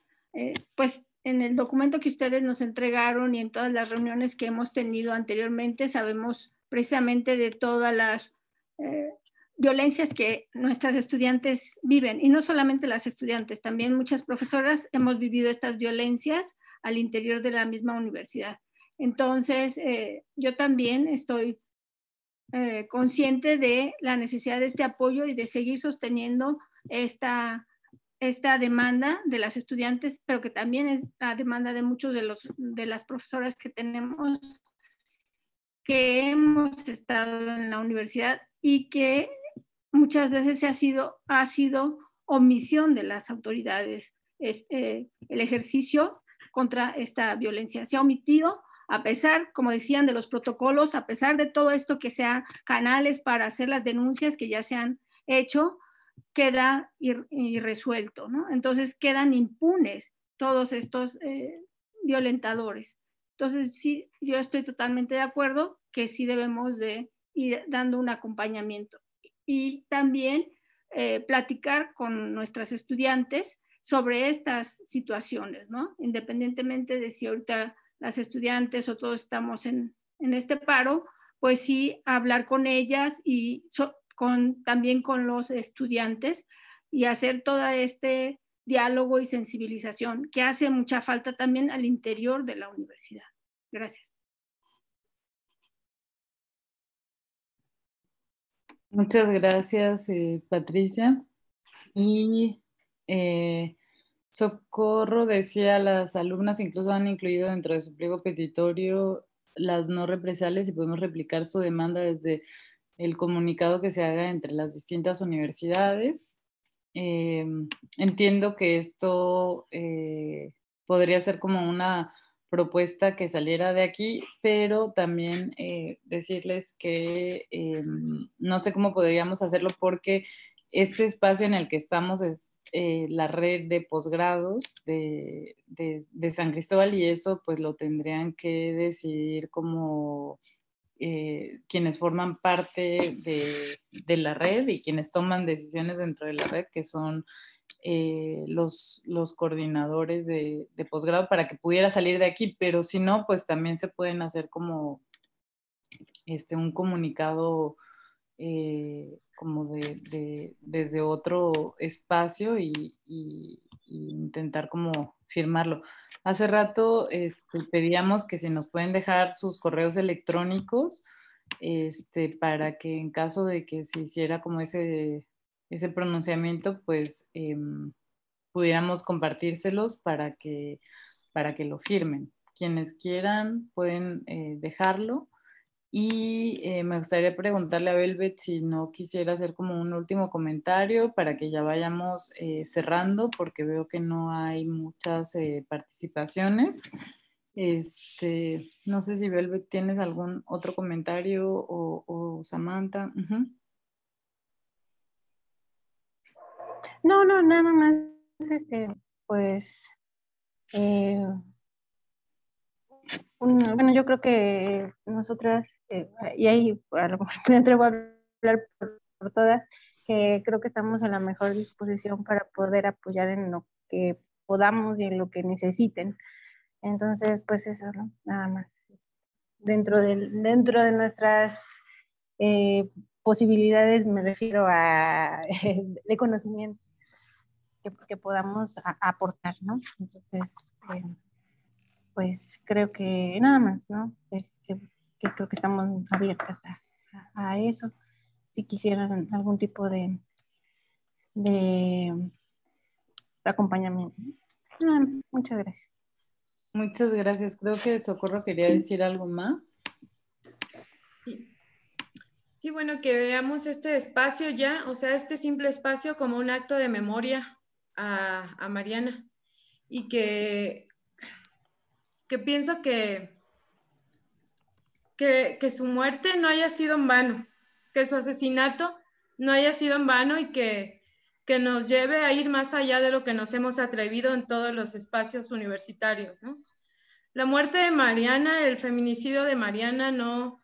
Pues en el documento que ustedes nos entregaron y en todas las reuniones que hemos tenido anteriormente, sabemos precisamente de todas las violencias que nuestras estudiantes viven, y no solamente las estudiantes, también muchas profesoras hemos vivido estas violencias al interior de la misma universidad. Entonces, yo también estoy consciente de la necesidad de este apoyo y de seguir sosteniendo esta demanda de las estudiantes, pero que también es la demanda de muchos de las profesoras que tenemos, que hemos estado en la universidad y que muchas veces ha sido omisión de las autoridades. El ejercicio contra esta violencia se ha omitido, a pesar, como decían, de los protocolos, a pesar de todo esto que sean canales para hacer las denuncias que ya se han hecho, queda irresuelto, ¿no? Entonces quedan impunes todos estos violentadores. Entonces sí, yo estoy totalmente de acuerdo que sí debemos de ir dando un acompañamiento. Y también platicar con nuestras estudiantes sobre estas situaciones, ¿no? Independientemente de si ahorita las estudiantes o todos estamos en este paro, pues sí hablar con ellas y también con los estudiantes y hacer todo este diálogo y sensibilización que hace mucha falta también al interior de la universidad. Gracias. Muchas gracias, Patricia. Y Socorro decía, las alumnas incluso han incluido dentro de su pliego petitorio las no represalias y podemos replicar su demanda desde el comunicado que se haga entre las distintas universidades. Entiendo que esto podría ser como una propuesta que saliera de aquí, pero también decirles que no sé cómo podríamos hacerlo, porque este espacio en el que estamos es la red de posgrados de San Cristóbal, y eso pues lo tendrían que decidir como quienes forman parte de la red y quienes toman decisiones dentro de la red, que son los coordinadores de posgrado, para que pudiera salir de aquí, pero si no, pues también se pueden hacer como un comunicado como desde otro espacio y intentar como firmarlo. Hace rato pedíamos que si nos pueden dejar sus correos electrónicos para que en caso de que se hiciera como ese pronunciamiento, pues pudiéramos compartírselos para que lo firmen. Quienes quieran pueden dejarlo. Y me gustaría preguntarle a Velvet si no quisiera hacer como un último comentario para que ya vayamos cerrando, porque veo que no hay muchas participaciones. No sé si Velvet tienes algún otro comentario o Samantha. No, nada más, pues, bueno, yo creo que nosotras, y ahí a lo mejor me atrevo a hablar por todas, que creo que estamos en la mejor disposición para poder apoyar en lo que podamos y en lo que necesiten. Entonces, pues eso, ¿no? Nada más. Dentro de nuestras posibilidades, me refiero a de conocimiento que podamos aportar, ¿no? Entonces, pues creo que nada más, ¿no? Que creo que estamos abiertas a eso. Si quisieran algún tipo de acompañamiento. Nada más, muchas gracias. Muchas gracias. Creo que Socorro quería decir algo más. Sí, bueno, que veamos este espacio ya, o sea, este simple espacio como un acto de memoria a Mariana, y que pienso que su muerte no haya sido en vano, que su asesinato no haya sido en vano, y que nos lleve a ir más allá de lo que nos hemos atrevido en todos los espacios universitarios, ¿no? La muerte de Mariana, el feminicidio de Mariana no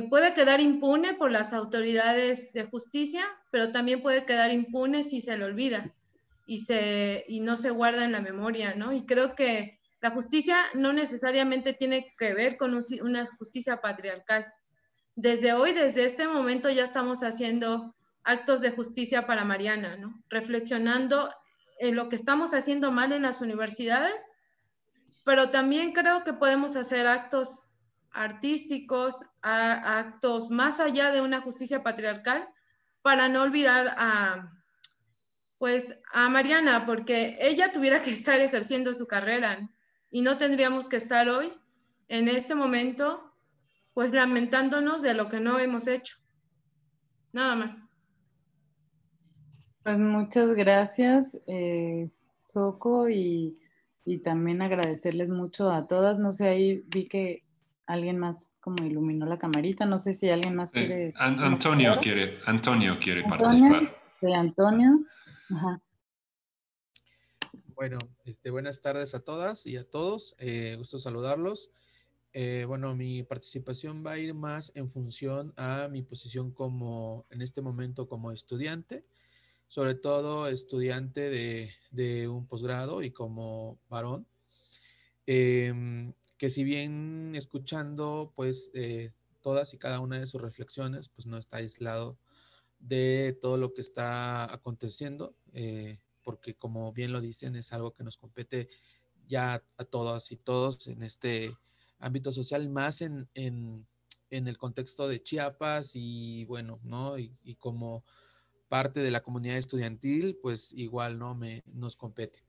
puede quedar impune por las autoridades de justicia, pero también puede quedar impune si se le olvida y no se guarda en la memoria, ¿no? Y creo que la justicia no necesariamente tiene que ver con una justicia patriarcal. Desde hoy, desde este momento, ya estamos haciendo actos de justicia para Mariana, ¿no? Reflexionando en lo que estamos haciendo mal en las universidades, pero también creo que podemos hacer actos artísticos, actos más allá de una justicia patriarcal, para no olvidar a Mariana, porque ella tuviera que estar ejerciendo su carrera y no tendríamos que estar hoy, en este momento, pues lamentándonos de lo que no hemos hecho. Nada más. Pues muchas gracias, Soco, y también agradecerles mucho a todas. No sé, ahí vi que alguien más como iluminó la camarita. No sé si alguien más quiere... Antonio quiere participar. Antonio. Ajá. Bueno, buenas tardes a todas y a todos. Gusto saludarlos. Bueno, mi participación va a ir más en función a mi posición en este momento como estudiante, sobre todo estudiante de un posgrado y como varón, que si bien escuchando pues todas y cada una de sus reflexiones, pues no está aislado de todo lo que está aconteciendo, porque como bien lo dicen, es algo que nos compete ya a todas y todos en este ámbito social, más en el contexto de Chiapas y bueno, ¿no? Y como parte de la comunidad estudiantil, pues igual, ¿no? Nos compete.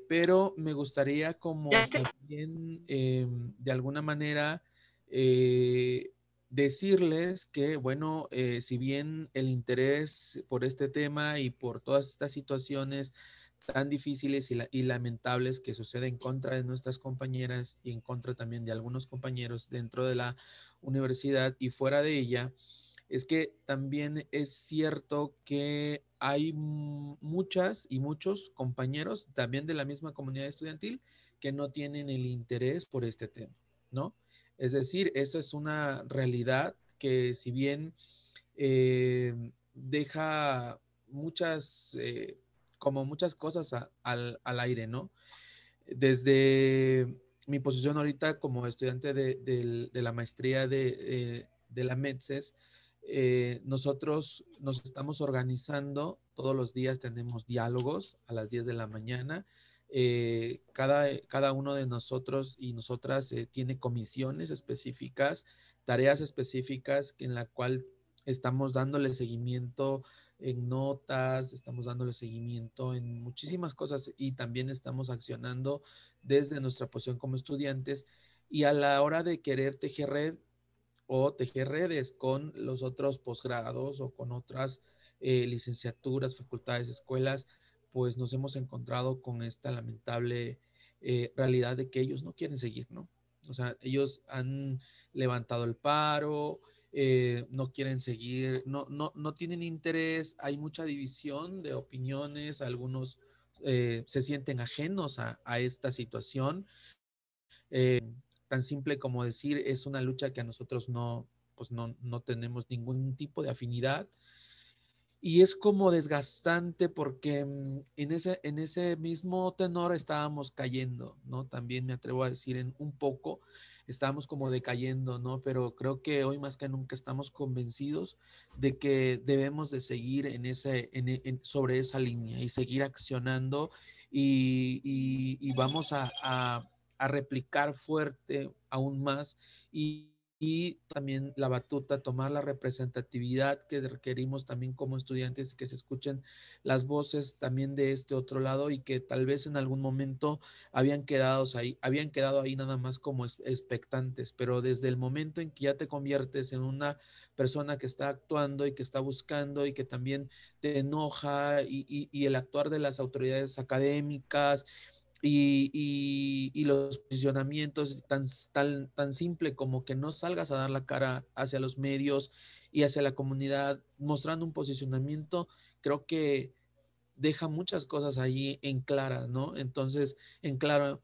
Pero me gustaría como también de alguna manera decirles que, bueno, si bien el interés por este tema y por todas estas situaciones tan difíciles y lamentables que suceden en contra de nuestras compañeras y en contra también de algunos compañeros dentro de la universidad y fuera de ella, es que también es cierto que hay muchas y muchos compañeros también de la misma comunidad estudiantil que no tienen el interés por este tema, ¿no? Es decir, eso es una realidad que si bien deja muchas, como muchas cosas al aire, ¿no? Desde mi posición ahorita como estudiante de la maestría de la MEDCES, nosotros nos estamos organizando, todos los días tenemos diálogos a las 10 de la mañana. Cada uno de nosotros y nosotras tiene comisiones específicas, tareas específicas en la cual estamos dándole seguimiento en notas, estamos dándole seguimiento en muchísimas cosas y también estamos accionando desde nuestra posición como estudiantes y a la hora de querer tejer red o tejer redes con los otros posgrados o con otras licenciaturas, facultades, escuelas, pues nos hemos encontrado con esta lamentable realidad de que ellos no quieren seguir, ¿no? O sea, ellos han levantado el paro, no quieren seguir, no tienen interés, hay mucha división de opiniones, algunos se sienten ajenos a esta situación. Tan simple como decir, es una lucha que a nosotros pues no tenemos ningún tipo de afinidad. Y es como desgastante porque en ese mismo tenor estábamos cayendo, ¿no? También me atrevo a decir en un poco, estábamos como decayendo, ¿no? Pero creo que hoy más que nunca estamos convencidos de que debemos de seguir sobre esa línea y seguir accionando y vamos a replicar fuerte aún más y también la batuta, tomar la representatividad que requerimos también como estudiantes, que se escuchen las voces también de este otro lado y que tal vez en algún momento habían quedado ahí nada más como expectantes, pero desde el momento en que ya te conviertes en una persona que está actuando y que está buscando y que también te enoja y el actuar de las autoridades académicas y los posicionamientos tan simple como que no salgas a dar la cara hacia los medios y hacia la comunidad mostrando un posicionamiento, creo que deja muchas cosas ahí en clara, ¿no? Entonces, en claro,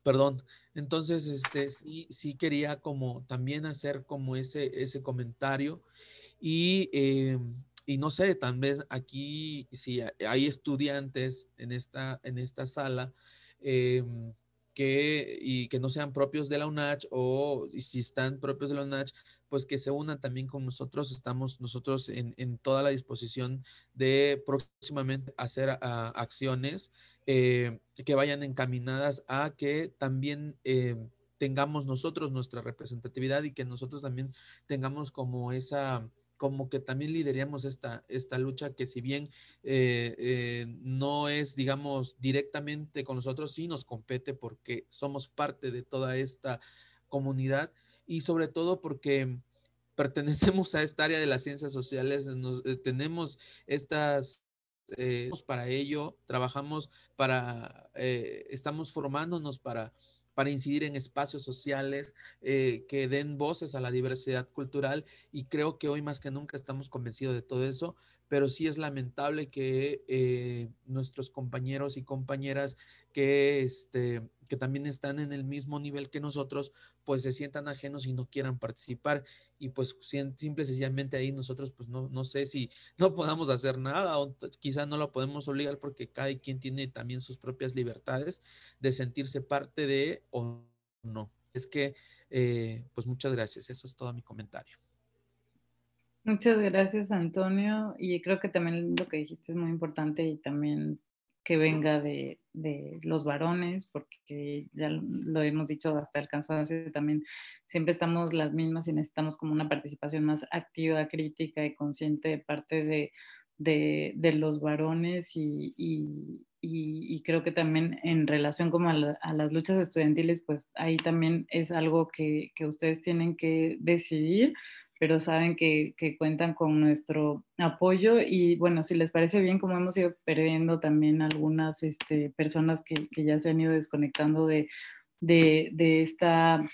perdón, entonces, sí quería como también hacer como ese comentario y no sé, tal vez aquí si hay estudiantes en esta sala que no sean propios de la UNACH o si están propios de la UNACH, pues que se unan también con nosotros. Estamos nosotros en toda la disposición de próximamente hacer acciones que vayan encaminadas a que también tengamos nosotros nuestra representatividad y que nosotros también tengamos como que también lideramos esta lucha que si bien no es, digamos, directamente con nosotros, sí nos compete porque somos parte de toda esta comunidad y sobre todo porque pertenecemos a esta área de las ciencias sociales, tenemos estas para ello, trabajamos estamos formándonos para incidir en espacios sociales que den voces a la diversidad cultural y creo que hoy más que nunca estamos convencidos de todo eso, pero sí es lamentable que nuestros compañeros y compañeras que también están en el mismo nivel que nosotros, pues se sientan ajenos y no quieran participar y pues simple y sencillamente ahí nosotros pues no sé si no podamos hacer nada o quizá no lo podemos obligar porque cada quien tiene también sus propias libertades de sentirse parte de o no. Es que, pues muchas gracias. Eso es todo mi comentario. Muchas gracias, Antonio. Y creo que también lo que dijiste es muy importante y también que venga de los varones, porque ya lo hemos dicho hasta el cansancio, también siempre estamos las mismas y necesitamos como una participación más activa, crítica y consciente de parte de los varones y creo que también en relación como a las luchas estudiantiles, pues ahí también es algo que ustedes tienen que decidir, pero saben que cuentan con nuestro apoyo y bueno, si les parece bien, como hemos ido perdiendo también algunas personas que ya se han ido desconectando de esta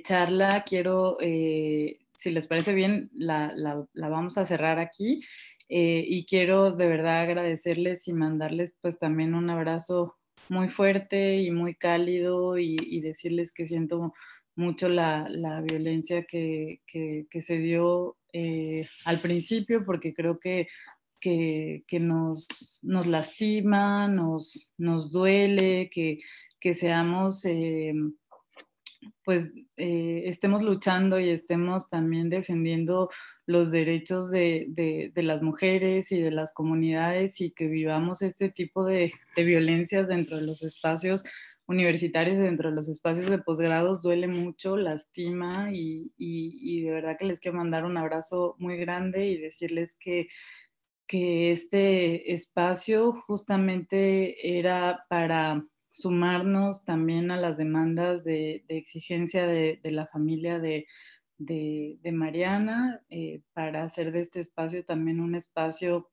charla, quiero si les parece bien, la vamos a cerrar aquí. Y quiero de verdad agradecerles y mandarles pues también un abrazo muy fuerte y muy cálido y decirles que siento mucho la violencia que se dio al principio, porque creo que nos lastima, nos duele, que seamos, pues estemos luchando y estemos también defendiendo los derechos de las mujeres y de las comunidades, y que vivamos este tipo de violencias dentro de los espacios universitarios, dentro de los espacios de posgrados, duele mucho, lastima, y de verdad que les quiero mandar un abrazo muy grande y decirles que este espacio justamente era para sumarnos también a las demandas de exigencia de la familia de Mariana, para hacer de este espacio también un espacio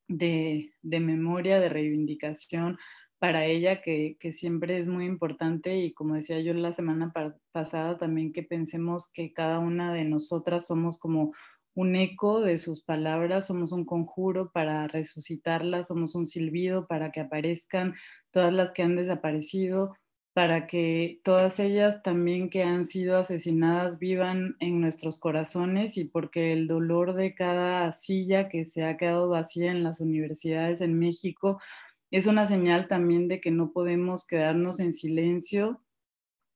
de memoria, de reivindicación para ella, que siempre es muy importante. Y como decía yo la semana pasada, también que pensemos que cada una de nosotras somos como un eco de sus palabras, somos un conjuro para resucitarlas, somos un silbido para que aparezcan todas las que han desaparecido, para que todas ellas también que han sido asesinadas vivan en nuestros corazones, y porque el dolor de cada silla que se ha quedado vacía en las universidades en México es una señal también de que no podemos quedarnos en silencio,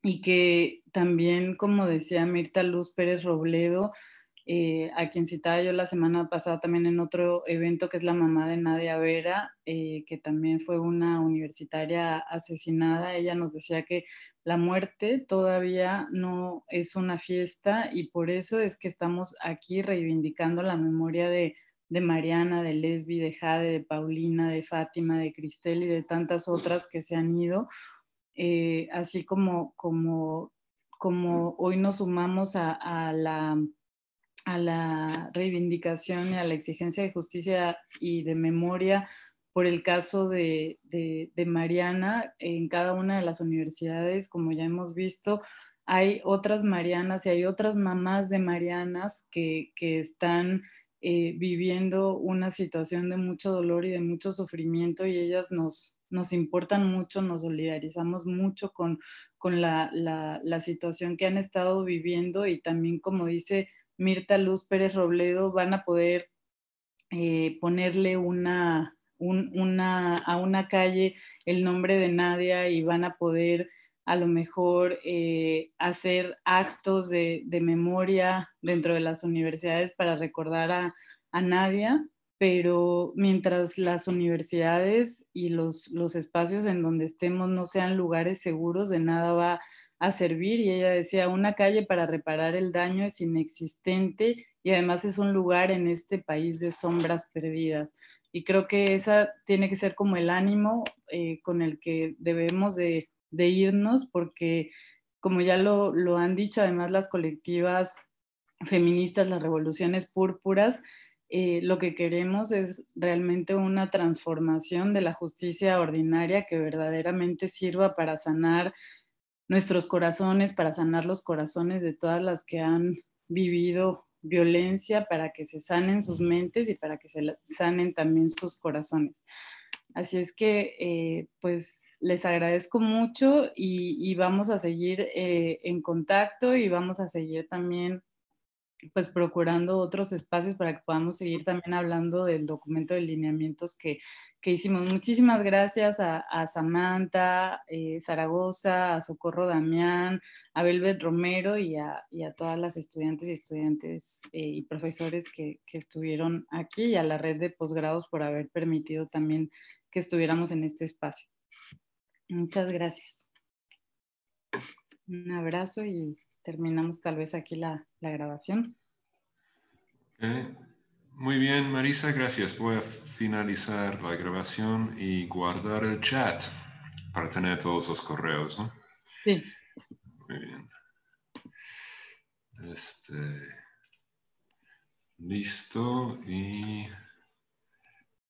y que también, como decía Mirta Luz Pérez Robledo, a quien citaba yo la semana pasada también en otro evento, que es la mamá de Nadia Vera, que también fue una universitaria asesinada. Ella nos decía que la muerte todavía no es una fiesta, y por eso es que estamos aquí reivindicando la memoria de Mariana, de Lesbi, de Jade, de Paulina, de Fátima, de Cristel y de tantas otras que se han ido. Así como hoy nos sumamos a la reivindicación y a la exigencia de justicia y de memoria por el caso de Mariana, en cada una de las universidades, como ya hemos visto, hay otras Marianas y hay otras mamás de Marianas que están viviendo una situación de mucho dolor y de mucho sufrimiento, y ellas nos importan mucho, nos solidarizamos mucho con la situación que han estado viviendo. Y también, como dice Mirta Luz Pérez Robledo, van a poder ponerle a una calle el nombre de Nadia, y van a poder a lo mejor hacer actos de memoria dentro de las universidades para recordar a Nadia. Pero mientras las universidades y los espacios en donde estemos no sean lugares seguros, de nada va a servir. Y ella decía, una calle para reparar el daño es inexistente, y además es un lugar en este país de sombras perdidas. Y creo que esa tiene que ser como el ánimo con el que debemos de irnos, porque como ya lo han dicho además las colectivas feministas, las revoluciones púrpuras, lo que queremos es realmente una transformación de la justicia ordinaria que verdaderamente sirva para sanar nuestros corazones, para sanar los corazones de todas las que han vivido violencia, para que se sanen sus mentes y para que se sanen también sus corazones. Así es que, pues, les agradezco mucho, y vamos a seguir en contacto, y vamos a seguir también pues procurando otros espacios para que podamos seguir también hablando del documento de lineamientos que hicimos. Muchísimas gracias a Samantha Zaragoza, a Socorro Damián, a Velvet Romero y a todas las estudiantes y profesores que estuvieron aquí, y a la red de posgrados por haber permitido también que estuviéramos en este espacio. Muchas gracias. Un abrazo, y terminamos tal vez aquí la grabación. Muy bien, Marisa, gracias. Voy a finalizar la grabación y guardar el chat para tener todos los correos, ¿no? Sí. Muy bien. Listo, y